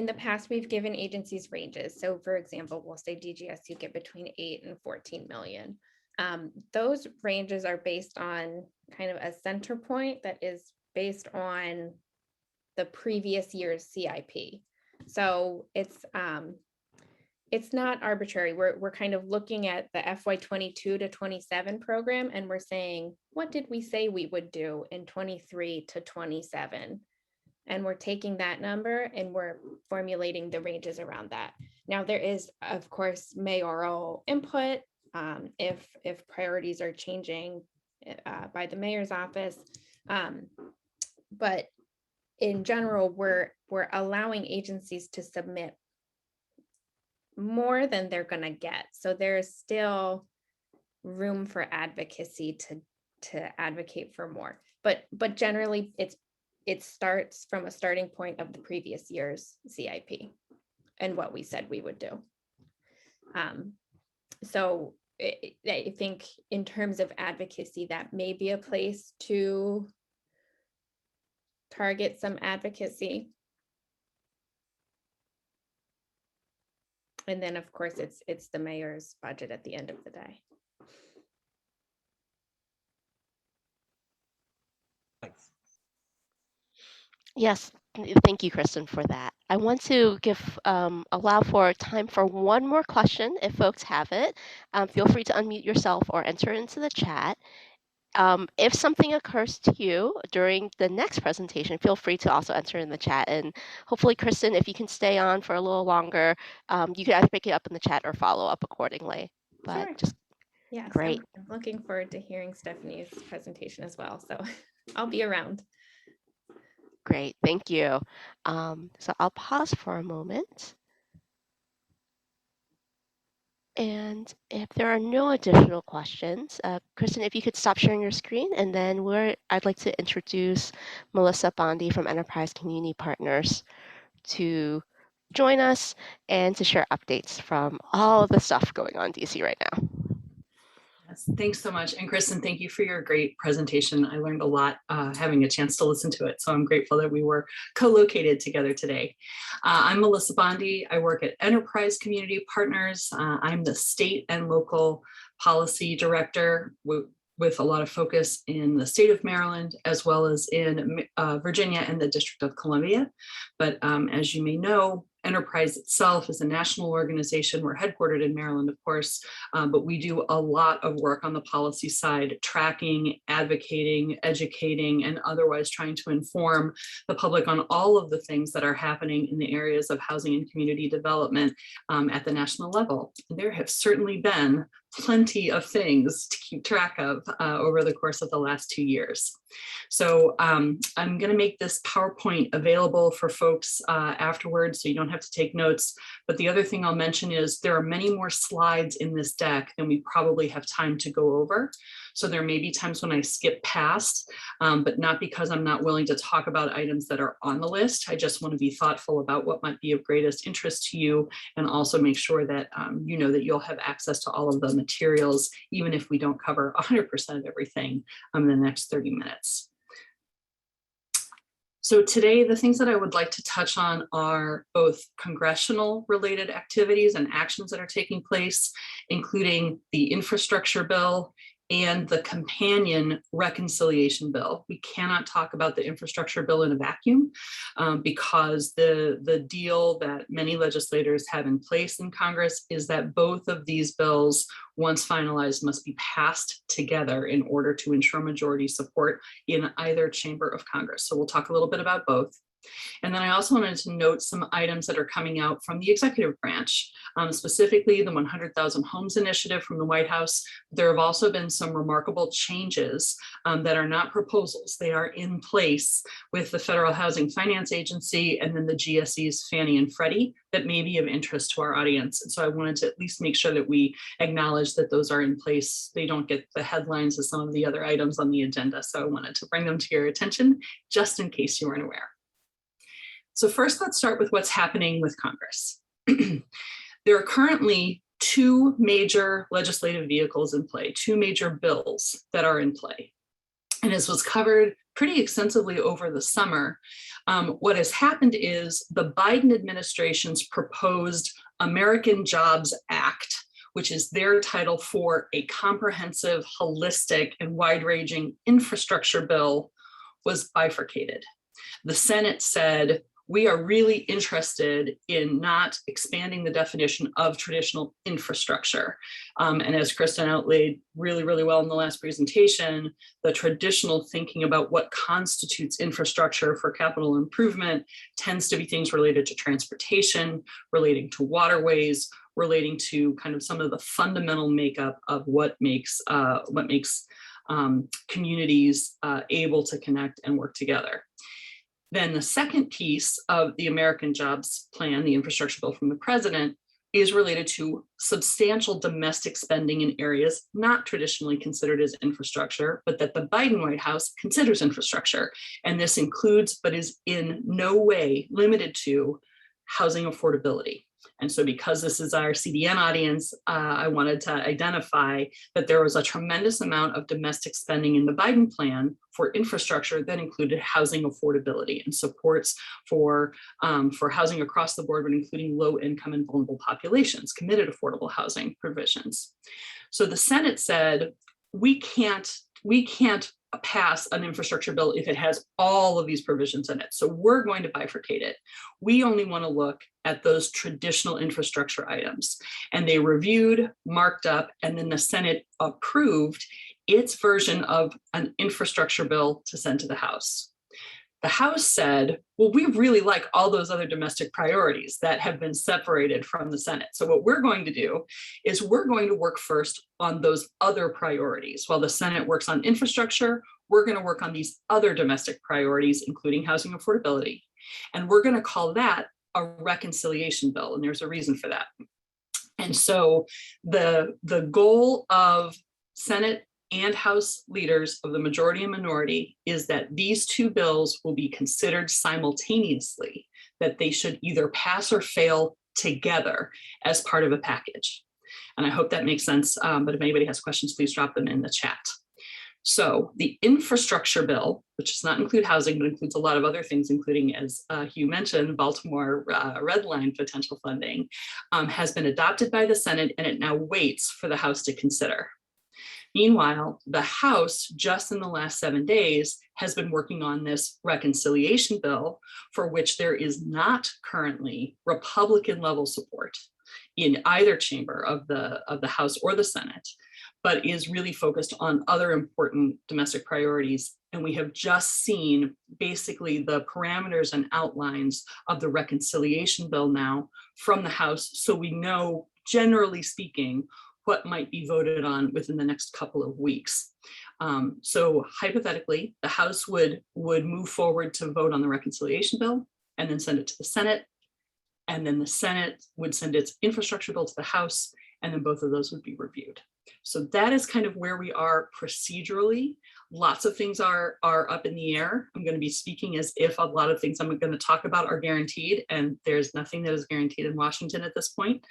S2: the past, we've given agencies ranges. So for example, we'll say DGS, you get between 8 and 14 million. Those ranges are based on kind of a center point that is based on the previous year's CIP. So it's not arbitrary. We're kind of looking at the FY 22 to 27 program, and we're saying, what did we say we would do in 23 to 27? And we're taking that number and we're formulating the ranges around that. Now, there is, of course, mayoral input if priorities are changing by the mayor's office. But in general, we're allowing agencies to submit more than they're going to get. So there's still room for advocacy to advocate for more. But generally, it's it starts from a starting point of the previous year's CIP and what we said we would do. So I think in terms of advocacy, that may be a place to target some advocacy. And then, of course, it's the mayor's budget at the end of the day.
S5: Thanks.
S1: Yes, thank you, Kristen, for that. I want to allow for time for one more question if folks have it. Feel free to unmute yourself or enter into the chat. If something occurs to you during the next presentation, feel free to also enter in the chat. And hopefully, Kristen, if you can stay on for a little longer, you can either pick it up in the chat or follow up accordingly. But
S2: Sure.
S1: just
S2: Yes,
S1: great.
S2: I'm looking forward to hearing Stephanie's presentation as well. So I'll be around.
S1: Great, thank you. So I'll pause for a moment. And if there are no additional questions, Kristen, if you could stop sharing your screen, and then I'd like to introduce Melissa Bondi from Enterprise Community Partners to join us and to share updates from all of the stuff going on in DC right now.
S4: Yes, thanks so much. And Kristen, thank you for your great presentation. I learned a lot having a chance to listen to it. So I'm grateful that we were co-located together today. I'm Melissa Bondi. I work at Enterprise Community Partners. I'm the state and local policy director with a lot of focus in the state of Maryland, as well as in Virginia and the District of Columbia. But as you may know, Enterprise itself is a national organization. We're headquartered in Maryland, of course, but we do a lot of work on the policy side, tracking, advocating, educating, and otherwise trying to inform the public on all of the things that are happening in the areas of housing and community development at the national level. There have certainly been plenty of things to keep track of over the course of the last 2 years. So I'm going to make this PowerPoint available for folks afterwards, so you don't have to take notes. But the other thing I'll mention is there are many more slides in this deck than we probably have time to go over. So there may be times when I skip past, but not because I'm not willing to talk about items that are on the list. I just want to be thoughtful about what might be of greatest interest to you, and also make sure that you know that you'll have access to all of the materials, even if we don't cover 100% of everything in the next 30 minutes. So today, the things that I would like to touch on are both congressional related activities and actions that are taking place, including the infrastructure bill and the companion reconciliation bill. We cannot talk about the infrastructure bill in a vacuum because the deal that many legislators have in place in Congress is that both of these bills, once finalized, must be passed together in order to ensure majority support in either chamber of Congress. So we'll talk a little bit about both. And then I also wanted to note some items that are coming out from the executive branch, specifically the 100,000 Homes Initiative from the White House. There have also been some remarkable changes that are not proposals. They are in place with the Federal Housing Finance Agency and then the GSEs, Fannie and Freddie, that may be of interest to our audience. And so I wanted to at least make sure that we acknowledge that those are in place. They don't get the headlines of some of the other items on the agenda. So I wanted to bring them to your attention just in case you weren't aware. So first, let's start with what's happening with Congress. There are currently 2 major legislative vehicles in play, 2 major bills that are in play. And as was covered pretty extensively over the summer, what has happened is the Biden administration's proposed American Jobs Act, which is their title for a comprehensive, holistic, and wide-ranging infrastructure bill, was bifurcated. The Senate said, we are really interested in not expanding the definition of traditional infrastructure. And as Kristen outlaid really, really well in the last presentation, the traditional thinking about what constitutes infrastructure for capital improvement tends to be things related to transportation, relating to waterways, relating to kind of some of the fundamental makeup of what makes communities able to connect and work together. Then the second piece of the American Jobs Plan, the infrastructure bill from the president, is related to substantial domestic spending in areas not traditionally considered as infrastructure, but that the Biden White House considers infrastructure. And this includes, but is in no way limited to, housing affordability. And so because this is our CDN audience, I wanted to identify that there was a tremendous amount of domestic spending in the Biden plan for infrastructure that included housing affordability and supports for housing across the board, but including low income and vulnerable populations, committed affordable housing provisions. So the Senate said, we can't pass an infrastructure bill if it has all of these provisions in it. So we're going to bifurcate it. We only want to look at those traditional infrastructure items. And they reviewed, marked up, and then the Senate approved its version of an infrastructure bill to send to the House. The House said, well, we really like all those other domestic priorities that have been separated from the Senate. So what we're going to do is we're going to work first on those other priorities. While the Senate works on infrastructure, we're going to work on these other domestic priorities, including housing affordability. And we're going to call that a reconciliation bill. And there's a reason for that. And so the goal of Senate and House leaders of the majority and minority is that these two bills will be considered simultaneously, that they should either pass or fail together as part of a package. And I hope that makes sense, but if anybody has questions, please drop them in the chat. So the infrastructure bill, which does not include housing, but includes a lot of other things, including, as Hugh mentioned, Baltimore Red Line potential funding, has been adopted by the Senate, and it now waits for the House to consider. Meanwhile, the House, just in the last 7 days, has been working on this reconciliation bill, for which there is not currently Republican level support in either chamber of the House or the Senate, but is really focused on other important domestic priorities. And we have just seen basically the parameters and outlines of the reconciliation bill now from the House. So we know, generally speaking, what might be voted on within the next couple of weeks. So hypothetically, the House would move forward to vote on the reconciliation bill and then send it to the Senate. And then the Senate would send its infrastructure bill to the House, and then both of those would be reviewed. So that is kind of where we are procedurally. Lots of things are up in the air. I'm going to be speaking as if a lot of things I'm going to talk about are guaranteed, and there's nothing that is guaranteed in Washington at this point.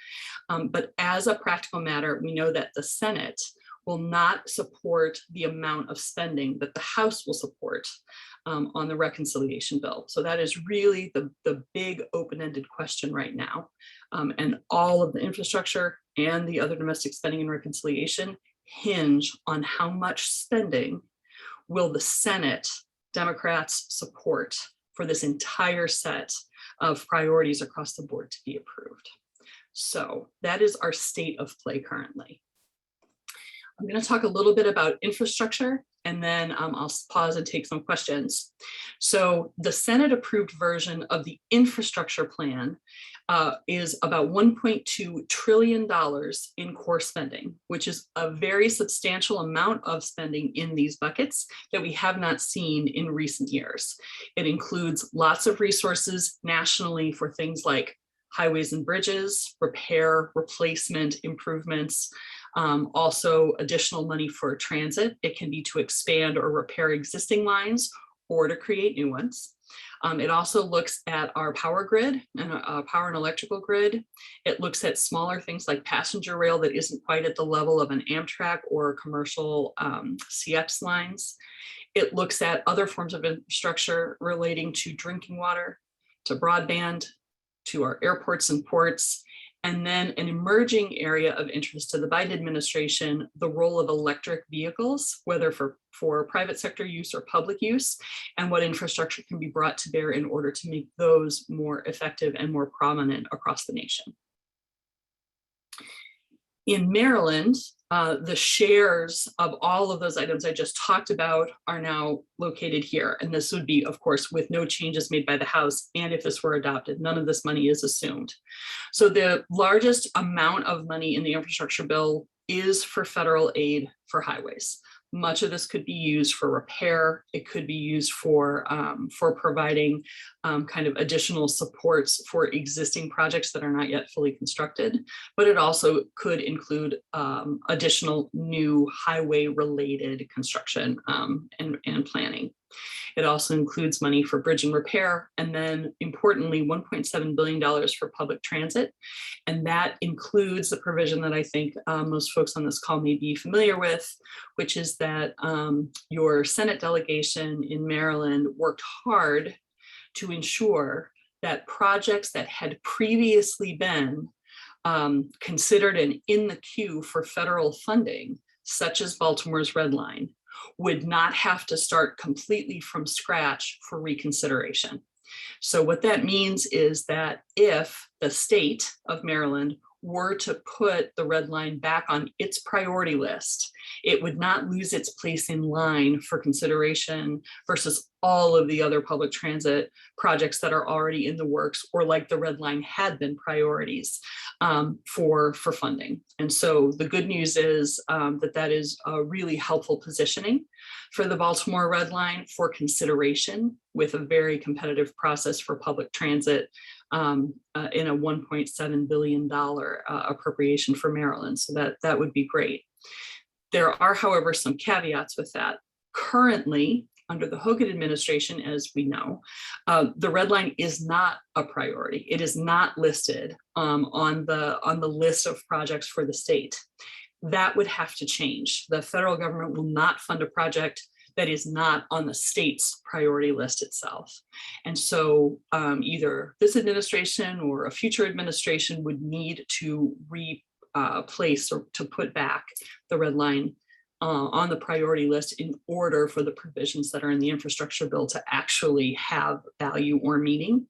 S4: But as a practical matter, we know that the Senate will not support the amount of spending that the House will support on the reconciliation bill. So that is really the big open-ended question right now. And all of the infrastructure and the other domestic spending and reconciliation hinge on how much spending will the Senate Democrats support for this entire set of priorities across the board to be approved. So that is our state of play currently. I'm going to talk a little bit about infrastructure, and then I'll pause and take some questions. So the Senate approved version of the infrastructure plan is about $1.2 trillion in core spending, which is a very substantial amount of spending in these buckets that we have not seen in recent years. It includes lots of resources nationally for things like highways and bridges, repair, replacement, improvements, also additional money for transit. It can be to expand or repair existing lines or to create new ones. It also looks at our power grid and power and electrical grid. It looks at smaller things like passenger rail that isn't quite at the level of an Amtrak or commercial CX lines. It looks at other forms of infrastructure relating to drinking water, to broadband, to our airports and ports, and then an emerging area of interest to the Biden administration, the role of electric vehicles, whether for private sector use or public use, and what infrastructure can be brought to bear in order to make those more effective and more prominent across the nation. In Maryland, the shares of all of those items I just talked about are now located here. And this would be, of course, with no changes made by the House. And if this were adopted, none of this money is assumed. So the largest amount of money in the infrastructure bill is for federal aid for highways. Much of this could be used for repair. It could be used for providing kind of additional supports for existing projects that are not yet fully constructed. But it also could include additional new highway-related construction and planning. It also includes money for bridge and repair, and then importantly, $1.7 billion for public transit. And that includes the provision that I think most folks on this call may be familiar with, which is that your Senate delegation in Maryland worked hard to ensure that projects that had previously been considered and in the queue for federal funding, such as Baltimore's Red Line, would not have to start completely from scratch for reconsideration. So what that means is that if the state of Maryland were to put the Red Line back on its priority list, it would not lose its place in line for consideration versus all of the other public transit projects that are already in the works, or like the Red Line had been priorities for funding. And so the good news is that is a really helpful positioning for the Baltimore Red Line for consideration with a very competitive process for public transit in a $1.7 billion appropriation for Maryland. So that would be great. There are, however, some caveats with that. Currently, under the Hogan administration, as we know, the Red Line is not a priority. It is not listed on the list of projects for the state. That would have to change. The federal government will not fund a project that is not on the state's priority list itself. And so either this administration or a future administration would need to replace or to put back the Red Line on the priority list in order for the provisions that are in the infrastructure bill to actually have value or meaning.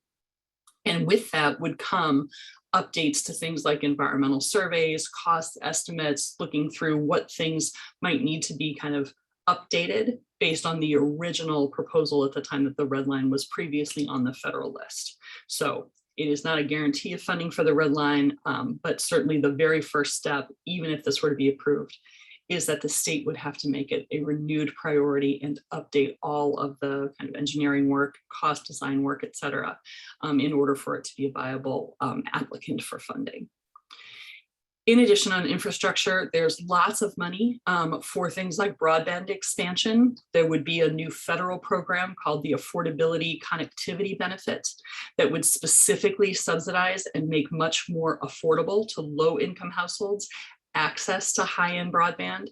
S4: And with that would come updates to things like environmental surveys, cost estimates, looking through what things might need to be kind of updated based on the original proposal at the time that the Red Line was previously on the federal list. So it is not a guarantee of funding for the Red Line, but certainly the very first step, even if this were to be approved, is that the state would have to make it a renewed priority and update all of the kind of engineering work, cost design work, et cetera, in order for it to be a viable applicant for funding. In addition, on infrastructure, there's lots of money for things like broadband expansion. There would be a new federal program called the Affordability Connectivity Benefit that would specifically subsidize and make much more affordable to low-income households access to high-end broadband.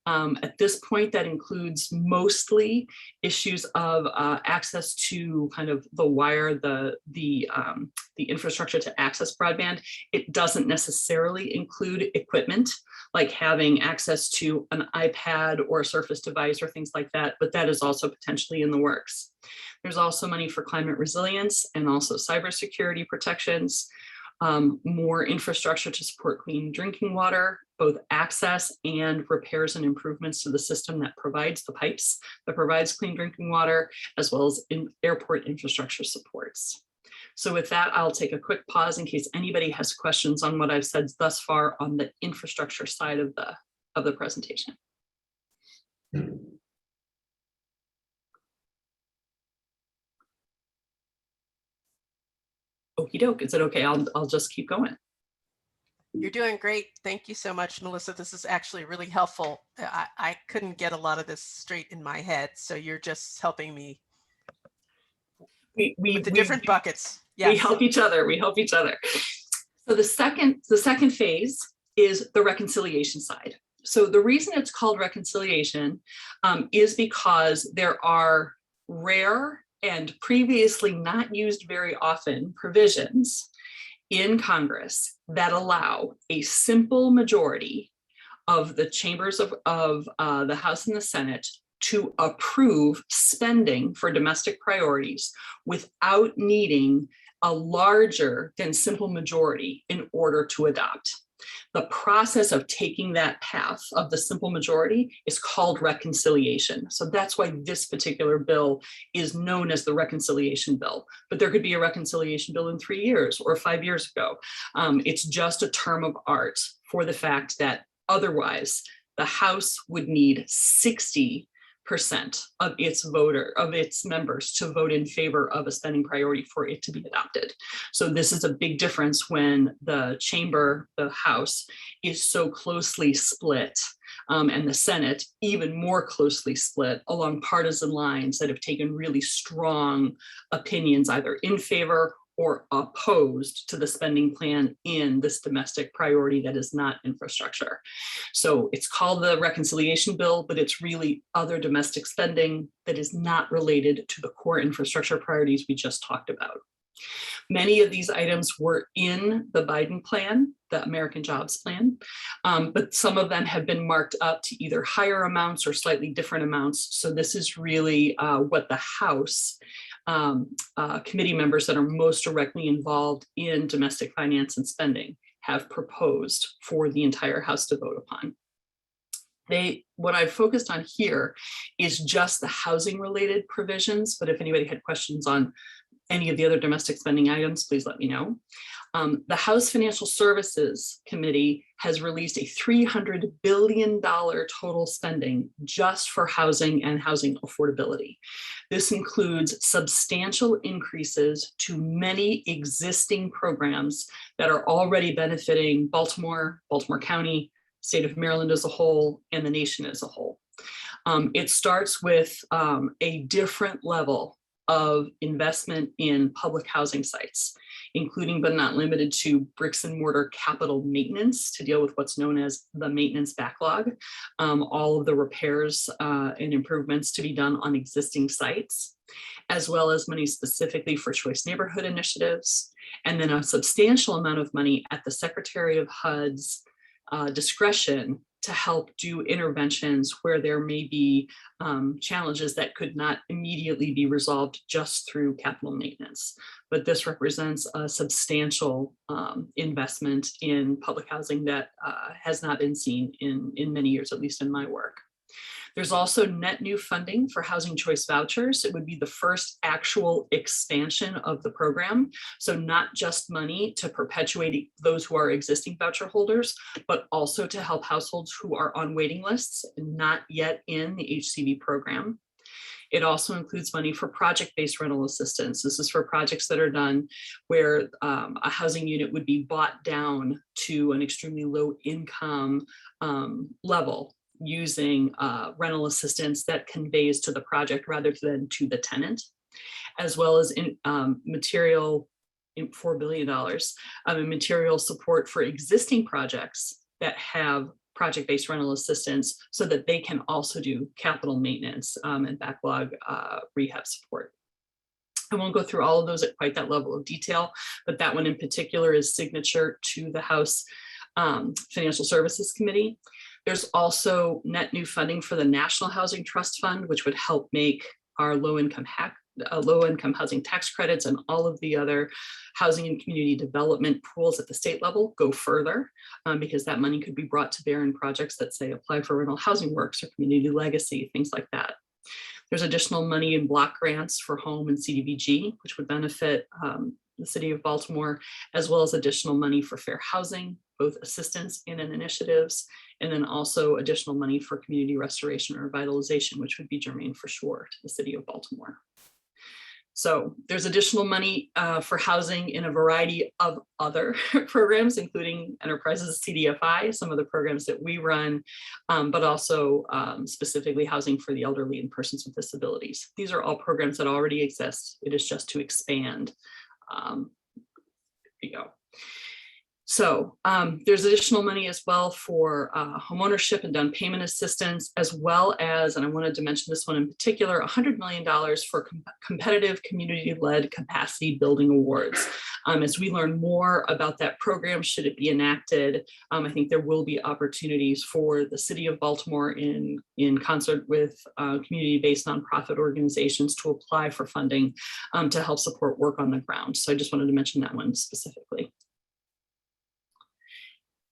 S4: At this point, that includes mostly issues of access to kind of the wire, the infrastructure to access broadband. It doesn't necessarily include equipment like having access to an iPad or a Surface device or things like that, but that is also potentially in the works. There's also money for climate resilience and also cybersecurity protections. More infrastructure to support clean drinking water, both access and repairs and improvements to the system that provides the pipes, that provides clean drinking water, as well as airport infrastructure supports. So with that, I'll take a quick pause in case anybody has questions on what I've said thus far on the infrastructure side of the presentation. Okie doke, is it okay? I'll just keep going.
S3: You're doing great. Thank you so much, Melissa. This is actually really helpful. I couldn't get a lot of this straight in my head, so you're just helping me with the different buckets. Yes.
S4: We help each other. We help each other. So the second phase is the reconciliation side. So the reason it's called reconciliation is because there are rare and previously not used very often provisions in Congress that allow a simple majority of the chambers of the House and the Senate to approve spending for domestic priorities without needing a larger than simple majority in order to adopt. The process of taking that path of the simple majority is called reconciliation. So that's why this particular bill is known as the reconciliation bill. But there could be a reconciliation bill in 3 years or 5 years ago. It's just a term of art for the fact that otherwise The House would need 60% of its members to vote in favor of a spending priority for it to be adopted. So this is a big difference when the chamber, the House, is so closely split, and the Senate even more closely split along partisan lines that have taken really strong opinions either in favor or opposed to the spending plan in this domestic priority that is not infrastructure. So it's called the reconciliation bill, but it's really other domestic spending that is not related to the core infrastructure priorities we just talked about. Many of these items were in the Biden plan, the American Jobs Plan, but some of them have been marked up to either higher amounts or slightly different amounts. So this is really what the House committee members that are most directly involved in domestic finance and spending have proposed for the entire House to vote upon. What I've focused on here is just the housing related provisions, but if anybody had questions on any of the other domestic spending items, please let me know. The House Financial Services Committee has released a $300 billion total spending just for housing and housing affordability. This includes substantial increases to many existing programs that are already benefiting Baltimore, Baltimore County, state of Maryland as a whole, and the nation as a whole. It starts with a different level of investment in public housing sites, including but not limited to bricks and mortar capital maintenance to deal with what's known as the maintenance backlog, all of the repairs and improvements to be done on existing sites, as well as money specifically for choice neighborhood initiatives, and then a substantial amount of money at the Secretary of HUD's discretion to help do interventions where there may be challenges that could not immediately be resolved just through capital maintenance. But this represents a substantial investment in public housing that has not been seen in many years, at least in my work. There's also net new funding for housing choice vouchers. It would be the first actual expansion of the program. So not just money to perpetuate those who are existing voucher holders, but also to help households who are on waiting lists and not yet in the HCV program. It also includes money for project-based rental assistance. This is for projects that are done where a housing unit would be bought down to an extremely low income level, using rental assistance that conveys to the project rather than to the tenant, as well as in material, $4 billion in material support for existing projects that have project-based rental assistance so that they can also do capital maintenance and backlog rehab support. I won't go through all of those at quite that level of detail, but that one in particular is signature to the House Financial Services Committee. There's also net new funding for the National Housing Trust Fund, which would help make our low-income housing tax credits and all of the other housing and community development pools at the state level go further, because that money could be brought to bear in projects that say apply for rental housing works or community legacy, things like that. There's additional money in block grants for home and CDBG, which would benefit the city of Baltimore, as well as additional money for fair housing, both assistance and initiatives, and then also additional money for community restoration or revitalization, which would be germane for sure to the city of Baltimore. So there's additional money for housing in a variety of other programs, including Enterprises CDFI, some of the programs that we run, but also specifically housing for the elderly and persons with disabilities. These are all programs that already exist. It is just to expand. There you go. So there's additional money as well for homeownership and down payment assistance, as well as, and I wanted to mention this one in particular, $100 million for competitive community-led capacity building awards. As we learn more about that program, should it be enacted, I think there will be opportunities for the city of Baltimore in concert with community-based nonprofit organizations to apply for funding to help support work on the ground. So I just wanted to mention that one specifically.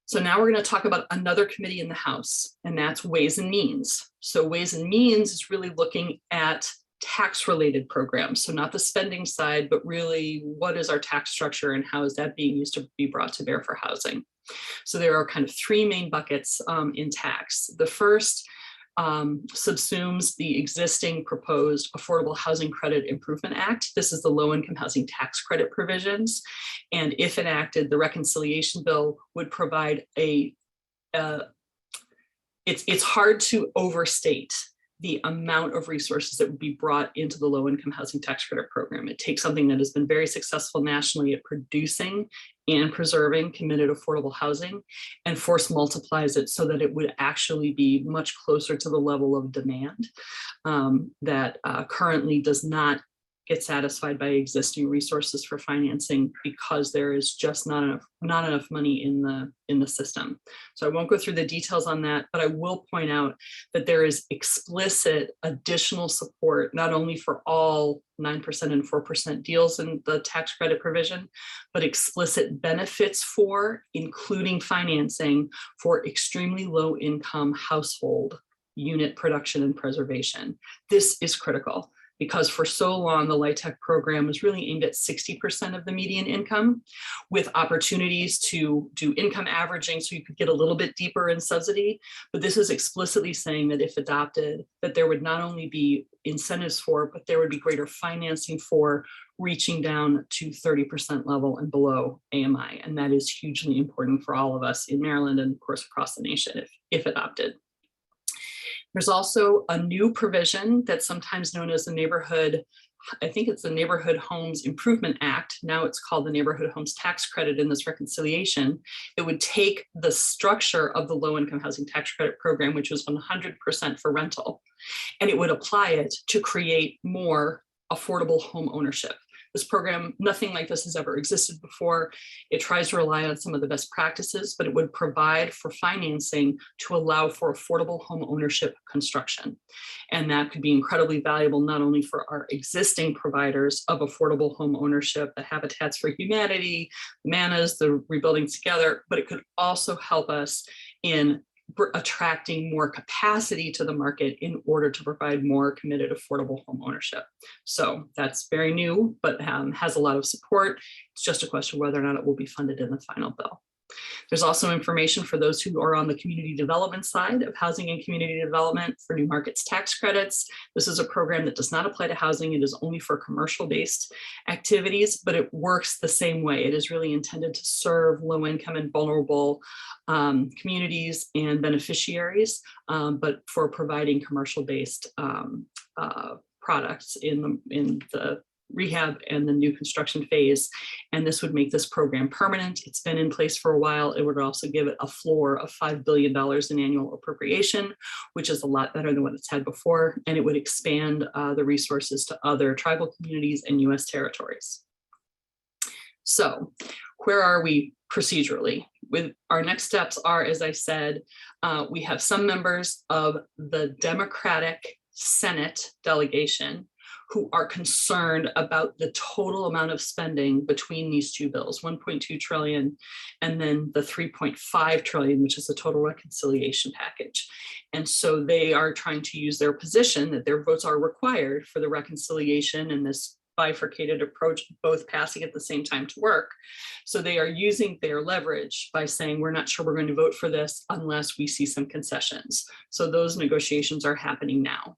S4: So now we're going to talk about another committee in the House, and that's Ways and Means. So Ways and Means is really looking at tax-related programs. So not the spending side, but really what is our tax structure and how is that being used to be brought to bear for housing? So there are kind of three main buckets in tax. The first subsumes the existing proposed Affordable Housing Credit Improvement Act. This is the low-income housing tax credit provisions. And if enacted, the reconciliation bill would provide it's hard to overstate the amount of resources that would be brought into the low-income housing tax credit program. It takes something that has been very successful nationally at producing and preserving committed affordable housing and force multiplies it so that it would actually be much closer to the level of demand that currently does not get satisfied by existing resources for financing because there is just not enough money in the system. So I won't go through the details on that, but I will point out that there is explicit additional support, not only for all 9% and 4% deals in the tax credit provision, but explicit benefits for, including financing for extremely low income household unit production and preservation. This is critical, because for so long, the LIHTC program was really aimed at 60% of the median income, with opportunities to do income averaging so you could get a little bit deeper in subsidy. But this is explicitly saying that if adopted, that there would not only be incentives for, but there would be greater financing for reaching down to 30% level and below AMI. And that is hugely important for all of us in Maryland and of course across the nation if adopted. There's also a new provision that's sometimes known as the Neighborhood Homes Improvement Act. Now it's called the Neighborhood Homes Tax Credit in this reconciliation. It would take the structure of the low-income housing tax credit program, which was 100% for rental, and it would apply it to create more affordable home ownership. This program, nothing like this has ever existed before. It tries to rely on some of the best practices, but it would provide for financing to allow for affordable home ownership construction. And that could be incredibly valuable, not only for our existing providers of affordable home ownership, the Habitats for Humanity, MANAs, the Rebuilding Together, but it could also help us in attracting more capacity to the market in order to provide more committed affordable home ownership. So that's very new, but has a lot of support. It's just a question of whether or not it will be funded in the final bill. There's also information for those who are on the community development side of housing and community development for new markets tax credits. This is a program that does not apply to housing. It is only for commercial-based activities, but it works the same way. It is really intended to serve low-income and vulnerable communities and beneficiaries, but for providing commercial-based products in the rehab and the new construction phase. And this would make this program permanent. It's been in place for a while. It would also give it a floor of $5 billion in annual appropriation, which is a lot better than what it's had before. And it would expand the resources to other tribal communities and US territories. So where are we procedurally? With our next steps are, as I said, we have some members of the Democratic Senate delegation who are concerned about the total amount of spending between these two bills, 1.2 trillion and then the 3.5 trillion, which is the total reconciliation package. And so they are trying to use their position that their votes are required for the reconciliation and this bifurcated approach, both passing at the same time to work. So they are using their leverage by saying, we're not sure we're going to vote for this unless we see some concessions. So those negotiations are happening now.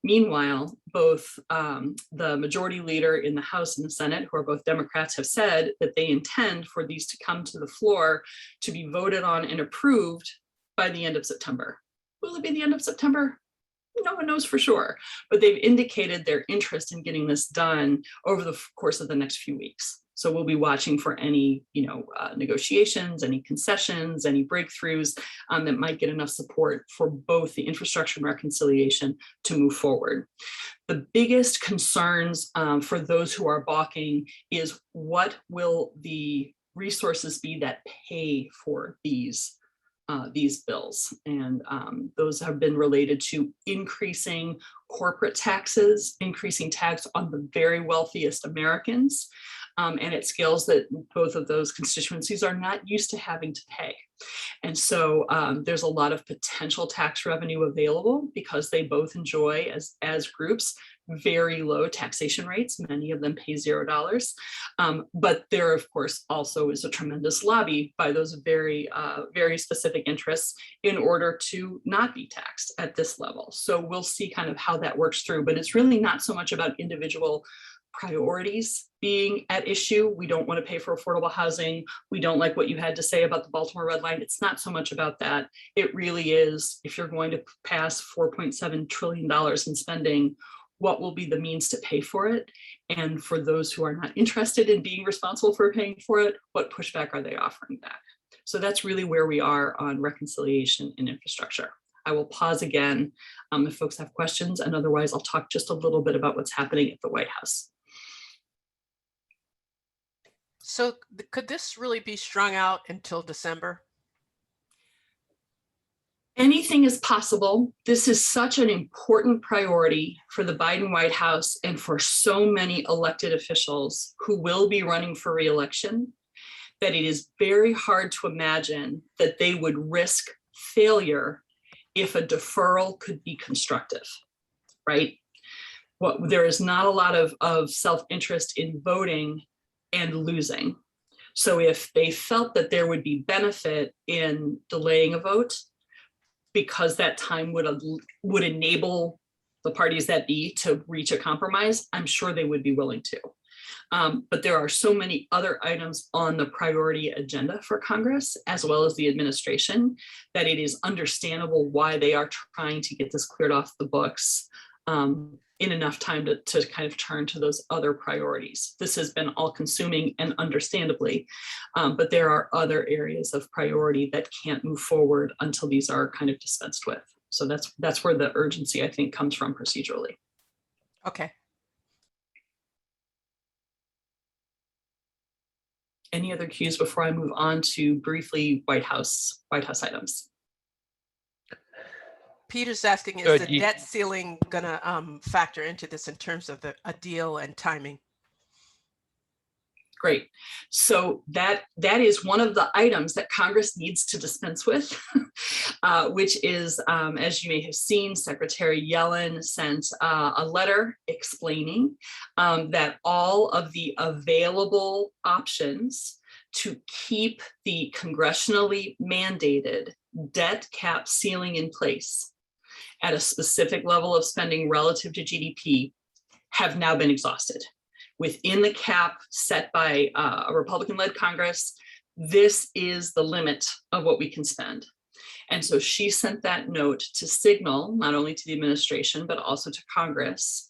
S4: Meanwhile, both the majority leader in the House and the Senate, who are both Democrats, have said that they intend for these to come to the floor to be voted on and approved by the end of September. Will it be the end of September? No one knows for sure, but they've indicated their interest in getting this done over the course of the next few weeks. So we'll be watching for any, negotiations, any concessions, any breakthroughs that might get enough support for both the infrastructure and reconciliation to move forward. The biggest concerns for those who are balking is what will the resources be that pay for these bills, and those have been related to increasing corporate taxes, increasing tax on the very wealthiest Americans, and at scales that both of those constituencies are not used to having to pay. And so there's a lot of potential tax revenue available because they both enjoy, as groups, very low taxation rates. Many of them pay $0. But there, of course, also is a tremendous lobby by those very specific interests in order to not be taxed at this level. So we'll see kind of how that works through, but it's really not so much about individual priorities being at issue. We don't want to pay for affordable housing. We don't like what you had to say about the Baltimore Red Line. It's not so much about that. It really is, if you're going to pass $4.7 trillion in spending, what will be the means to pay for it? And for those who are not interested in being responsible for paying for it, what pushback are they offering back? So that's really where we are on reconciliation and infrastructure. I will pause again if folks have questions, and otherwise I'll talk just a little bit about what's happening at the White House.
S3: So could this really be strung out until December?
S4: Anything is possible. This is such an important priority for the Biden White House and for so many elected officials who will be running for re-election, that it is very hard to imagine that they would risk failure if a deferral could be constructive, right? There is not a lot of self-interest in voting and losing. So if they felt that there would be benefit in delaying a vote, because that time would enable the parties that be to reach a compromise, I'm sure they would be willing to. But there are so many other items on the priority agenda for Congress, as well as the administration, that it is understandable why they are trying to get this cleared off the books in enough time to kind of turn to those other priorities. This has been all consuming, and understandably, but there are other areas of priority that can't move forward until these are kind of dispensed with. So that's where the urgency, I think, comes from procedurally.
S3: Okay.
S4: Any other cues before I move on to briefly White House items?
S3: Peter's asking, is the debt ceiling gonna factor into this in terms of a deal and timing?
S4: Great. So that is one of the items that Congress needs to dispense with, which is, as you may have seen, Secretary Yellen sent a letter explaining that all of the available options to keep the congressionally mandated debt cap ceiling in place at a specific level of spending relative to GDP have now been exhausted. Within the cap set by a Republican-led Congress, this is the limit of what we can spend. And so she sent that note to signal, not only to the administration, but also to Congress,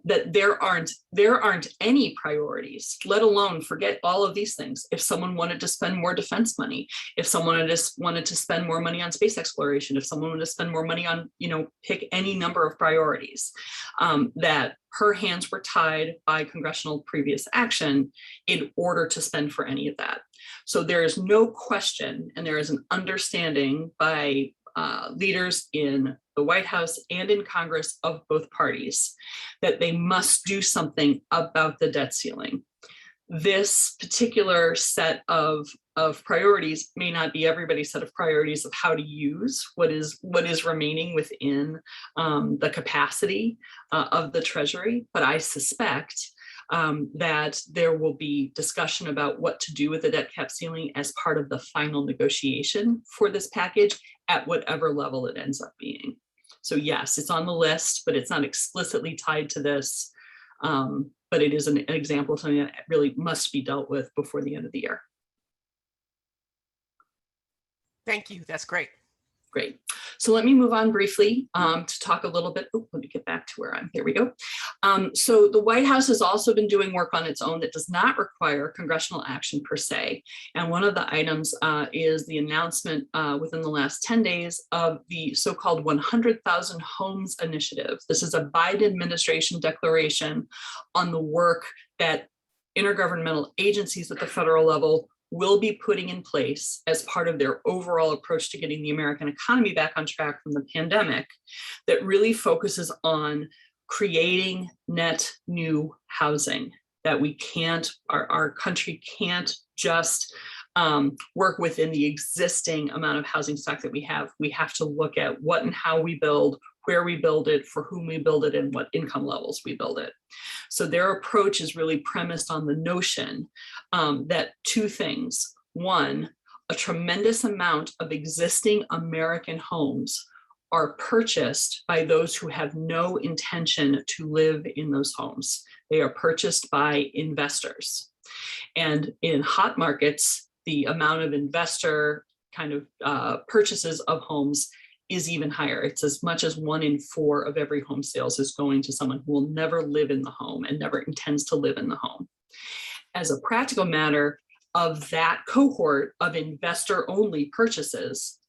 S4: that there aren't any priorities, let alone forget all of these things. If someone wanted to spend more defense money, if someone wanted to spend more money on space exploration, if someone wanted to spend more money on, pick any number of priorities, that her hands were tied by congressional previous action in order to spend for any of that. So there is no question, and there is an understanding by leaders in the White House and in Congress of both parties that they must do something about the debt ceiling. This particular set of priorities may not be everybody's set of priorities of how to use what is remaining within the capacity of the Treasury, but I suspect that there will be discussion about what to do with the debt cap ceiling as part of the final negotiation for this package at whatever level it ends up being. So yes, it's on the list, but it's not explicitly tied to this. But it is an example of something that really must be dealt with before the end of the year.
S3: Thank you. That's great.
S4: Great. So let me move on briefly to talk a little bit. Oh, let me get back to where here we go. So the White House has also been doing work on its own that does not require congressional action per se. And one of the items is the announcement within the last 10 days of the so-called 100,000 Homes Initiative. This is a Biden administration declaration on the work that intergovernmental agencies at the federal level will be putting in place as part of their overall approach to getting the American economy back on track from the pandemic, that really focuses on creating net new housing. that we can't, our country can't just work within the existing amount of housing stock that we have. We have to look at what and how we build, where we build it, for whom we build it, and what income levels we build it. So their approach is really premised on the notion that two things. One, a tremendous amount of existing American homes are purchased by those who have no intention to live in those homes. They are purchased by investors. And in hot markets, the amount of investor kind of purchases of homes is even higher. It's as much as 1 in 4 of every home sales is going to someone who will never live in the home and never intends to live in the home. As a practical matter, of that cohort of investor-only purchases,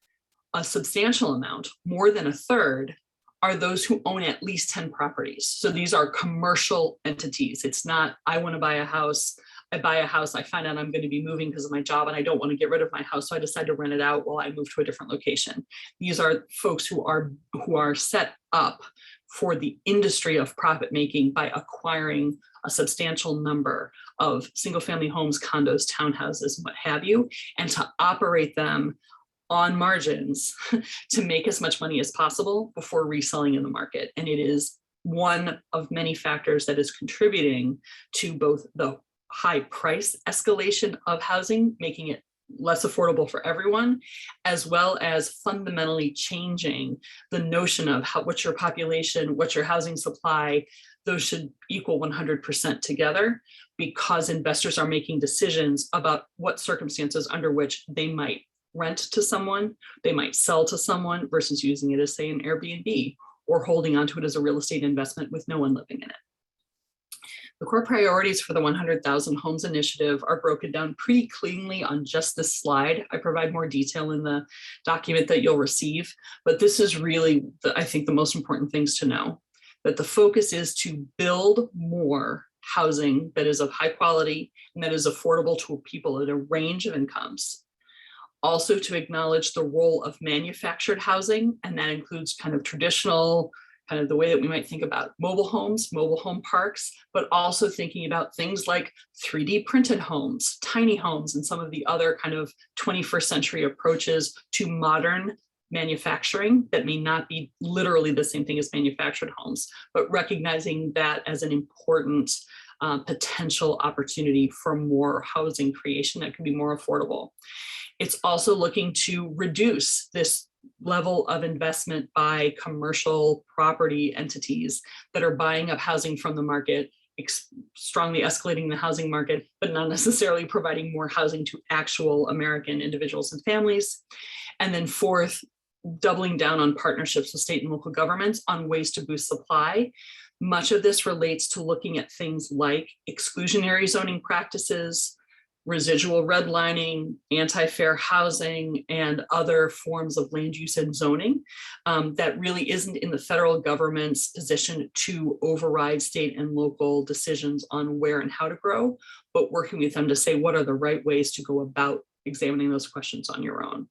S4: a substantial amount, more than a third, are those who own at least 10 properties. So these are commercial entities. It's not, I want to buy a house. I buy a house, I find out I'm going to be moving because of my job and I don't want to get rid of my house, so I decide to rent it out while I move to a different location. These are folks who are set up for the industry of profit making by acquiring a substantial number of single family homes, condos, townhouses, and what have you, and to operate them on margins to make as much money as possible before reselling in the market. And it is one of many factors that is contributing to both the high price escalation of housing, making it less affordable for everyone, as well as fundamentally changing the notion of what's your population, what's your housing supply. Those should equal 100% together, because investors are making decisions about what circumstances under which they might rent to someone, they might sell to someone, versus using it as, say, an Airbnb, or holding onto it as a real estate investment with no one living in it. The core priorities for the 100,000 Homes Initiative are broken down pretty cleanly on just this slide. I provide more detail in the document that you'll receive, but this is really, I think, the most important things to know, that the focus is to build more housing that is of high quality and that is affordable to people at a range of incomes. Also to acknowledge the role of manufactured housing, and that includes kind of traditional, kind of the way that we might think about mobile homes, mobile home parks, but also thinking about things like 3D printed homes, tiny homes, and some of the other kind of 21st century approaches to modern manufacturing that may not be literally the same thing as manufactured homes, but recognizing that as an important potential opportunity for more housing creation that can be more affordable. It's also looking to reduce this level of investment by commercial property entities that are buying up housing from the market, strongly escalating the housing market, but not necessarily providing more housing to actual American individuals and families. And then fourth, doubling down on partnerships with state and local governments on ways to boost supply. Much of this relates to looking at things like exclusionary zoning practices, residual redlining, anti-fair housing, and other forms of land use and zoning that really isn't in the federal government's position to override state and local decisions on where and how to grow, but working with them to say what are the right ways to go about examining those questions on your own.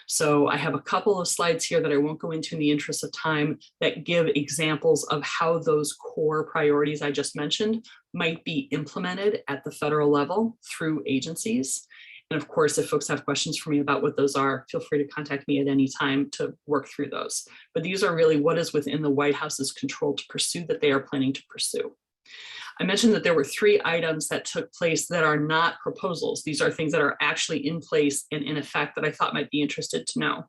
S4: So I have a couple of slides here that I won't go into in the interest of time that give examples of how those core priorities I just mentioned might be implemented at the federal level through agencies. And of course, if folks have questions for me about what those are, feel free to contact me at any time to work through those. But these are really what is within the White House's control to pursue that they are planning to pursue. I mentioned that there were 3 items that took place that are not proposals. These are things that are actually in place and in effect that I thought might be interested to know.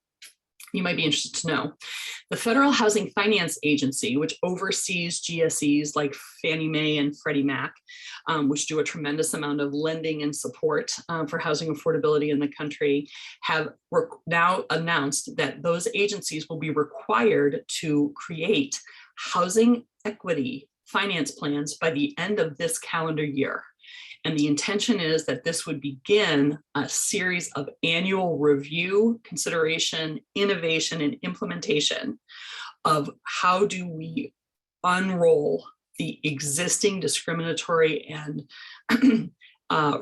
S4: You might be interested to know. The Federal Housing Finance Agency, which oversees GSEs like Fannie Mae and Freddie Mac, which do a tremendous amount of lending and support for housing affordability in the country, have now announced that those agencies will be required to create housing equity finance plans by the end of this calendar year. And the intention is that this would begin a series of annual review, consideration, innovation, and implementation of how do we unroll the existing discriminatory and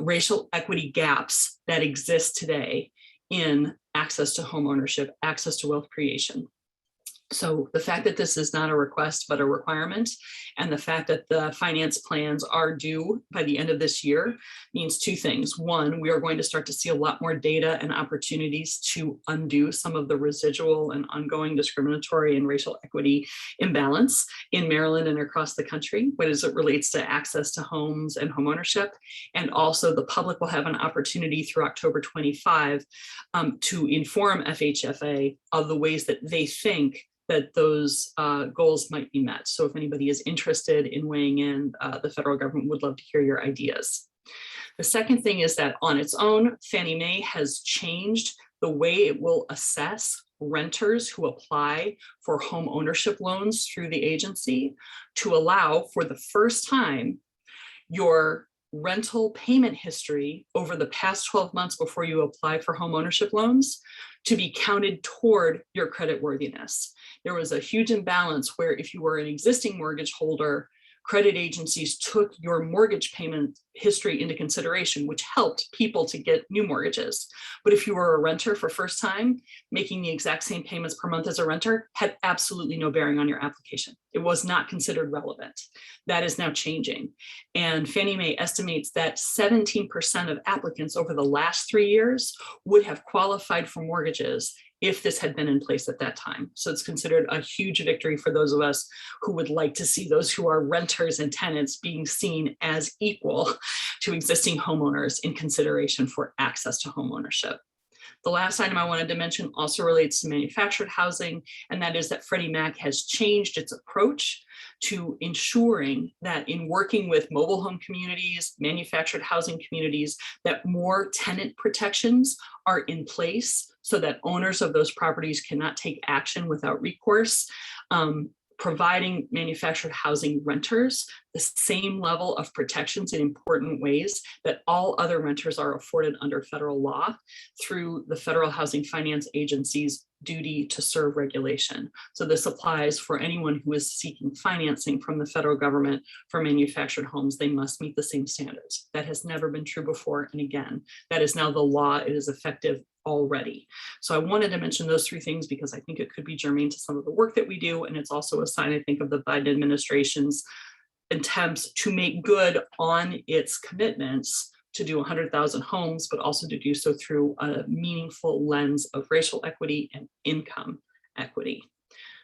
S4: racial equity gaps that exist today in access to home ownership, access to wealth creation. So the fact that this is not a request, but a requirement, and the fact that the finance plans are due by the end of this year means two things. One, we are going to start to see a lot more data and opportunities to undo some of the residual and ongoing discriminatory and racial equity imbalance in Maryland and across the country, what as it relates to access to homes and homeownership. And also the public will have an opportunity through October 25 to inform FHFA of the ways that they think that those goals might be met. So if anybody is interested in weighing in, the federal government would love to hear your ideas. The second thing is that on its own, Fannie Mae has changed the way it will assess renters who apply for home ownership loans through the agency to allow for the first time your rental payment history over the past 12 months before you apply for home ownership loans to be counted toward your creditworthiness. There was a huge imbalance where if you were an existing mortgage holder, credit agencies took your mortgage payment history into consideration, which helped people to get new mortgages. But if you were a renter for first time, making the exact same payments per month as a renter had absolutely no bearing on your application. It was not considered relevant. That is now changing. And Fannie Mae estimates that 17% of applicants over the last 3 years would have qualified for mortgages if this had been in place at that time. So it's considered a huge victory for those of us who would like to see those who are renters and tenants being seen as equal to existing homeowners in consideration for access to homeownership. The last item I wanted to mention also relates to manufactured housing, and that is that Freddie Mac has changed its approach to ensuring that in working with mobile home communities, manufactured housing communities, that more tenant protections are in place so that owners of those properties cannot take action without recourse. Providing manufactured housing renters the same level of protections in important ways that all other renters are afforded under federal law through the Federal Housing Finance Agency's duty to serve regulation. So this applies for anyone who is seeking financing from the federal government for manufactured homes. They must meet the same standards. That has never been true before. And again, that is now the law. It is effective already. So I wanted to mention those three things because I think it could be germane to some of the work that we do. And it's also a sign, I think, of the Biden administration's attempts to make good on its commitments to do 100,000 homes, but also to do so through a meaningful lens of racial equity and income equity.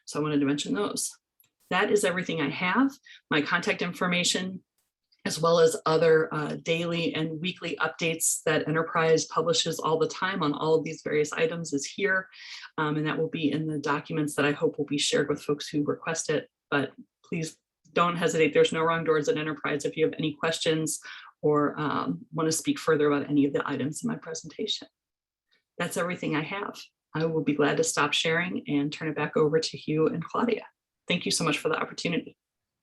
S4: So I wanted to mention those. That is everything I have. My contact information, as well as other daily and weekly updates that Enterprise publishes all the time on all of these various items, is here. And that will be in the documents that I hope will be shared with folks who request it. But please don't hesitate. There's no wrong doors at Enterprise if you have any questions or want to speak further about any of the items in my presentation. That's everything I have. I will be glad to stop sharing and turn it back over to Hugh and Claudia. Thank you so much for the opportunity.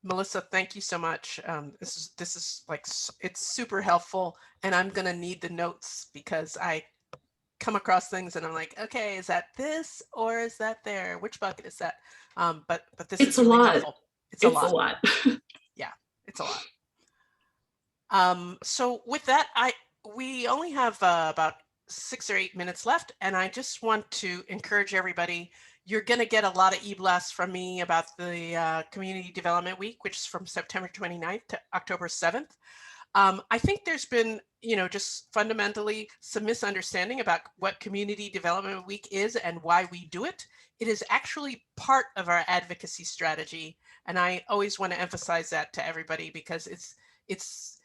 S3: Melissa, thank you so much. This is like, it's super helpful, and I'm gonna need the notes because I come across things and I'm like, okay, is that this or is that there? Which bucket is that? But this is really helpful. It's a lot. Yeah, it's a lot. So with that, we only have about 6 or 8 minutes left, and I just want to encourage everybody. You're going to get a lot of e-blasts from me about the Community Development Week, which is from September 29th to October 7th. I think there's been, just fundamentally some misunderstanding about what Community Development Week is and why we do it. It is actually part of our advocacy strategy. And I always want to emphasize that to everybody because it's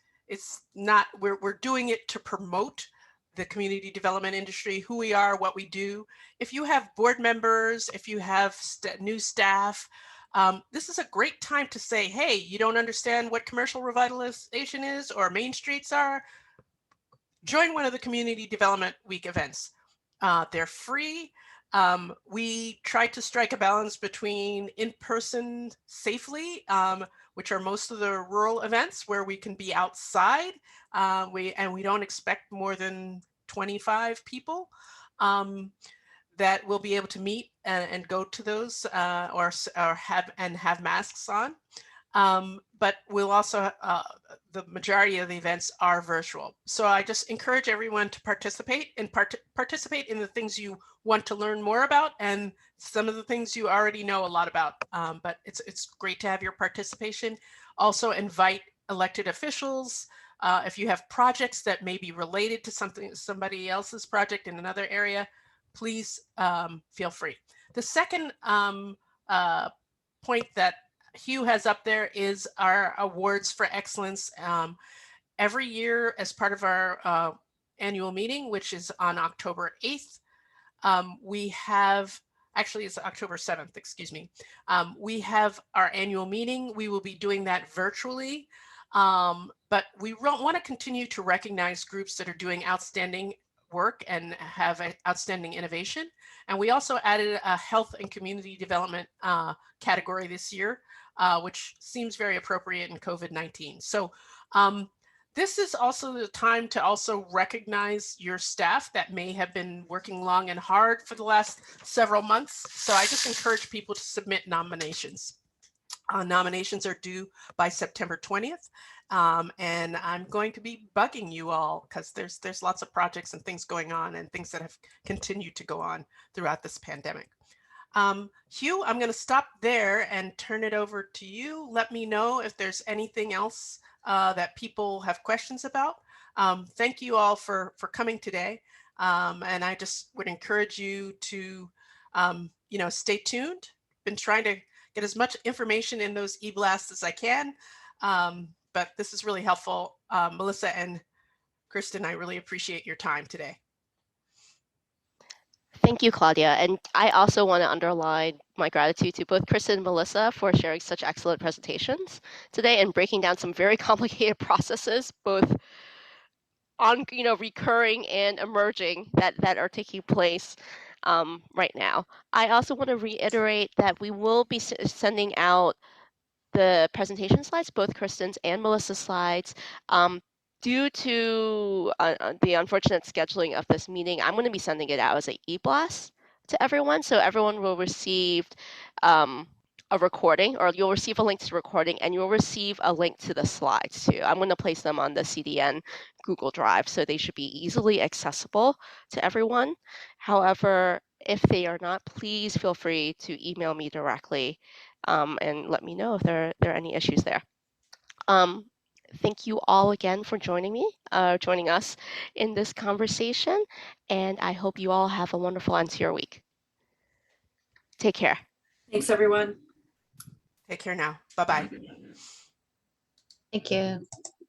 S3: not, we're doing it to promote the community development industry, who we are, what we do. If you have board members, if you have new staff, this is a great time to say, hey, you don't understand what commercial revitalization is or main streets are? Join one of the Community Development Week events. They're free. We try to strike a balance between in-person safely, which are most of the rural events where we can be outside. We don't expect more than 25 people that will be able to meet and go to those or have masks on. But we'll also, the majority of the events are virtual. So I just encourage everyone to participate and participate in the things you want to learn more about and some of the things you already know a lot about, but it's great to have your participation. Also invite elected officials. If you have projects that may be related to somebody else's project in another area, please feel free. The second point that Hugh has up there is our awards for excellence. Every year as part of our annual meeting, which is on October 8th, we have, actually it's October 7th, excuse me. We have our annual meeting. We will be doing that virtually, but we want to continue to recognize groups that are doing outstanding work and have an outstanding innovation. And we also added a health and community development category this year, which seems very appropriate in COVID-19. So this is also the time to also recognize your staff that may have been working long and hard for the last several months. So I just encourage people to submit nominations. Nominations are due by September 20th. And I'm going to be bugging you all because there's lots of projects and things going on and things that have continued to go on throughout this pandemic. Hugh, I'm going to stop there and turn it over to you. Let me know if there's anything else that people have questions about. Thank you all for coming today. And I just would encourage you to, stay tuned. Been trying to get as much information in those e-blasts as I can. But this is really helpful. Melissa and Kristen, I really appreciate your time today.
S1: Thank you, Claudia. And I also want to underline my gratitude to both Kristen and Melissa for sharing such excellent presentations today and breaking down some very complicated processes, both on, recurring and emerging that are taking place right now. I also want to reiterate that we will be sending out the presentation slides, both Kristen's and Melissa's slides. Due to the unfortunate scheduling of this meeting, I'm going to be sending it out as an e-blast to everyone. So everyone will receive a recording, or you'll receive a link to the recording, and you'll receive a link to the slides too. I'm going to place them on the CDN Google Drive, so they should be easily accessible to everyone. However, if they are not, please feel free to email me directly and let me know if there are any issues there. Thank you all again for joining us in this conversation, and I hope you all have a wonderful end to your week. Take care.
S4: Thanks, everyone.
S3: Take care now. Bye-bye.
S6: Thank you.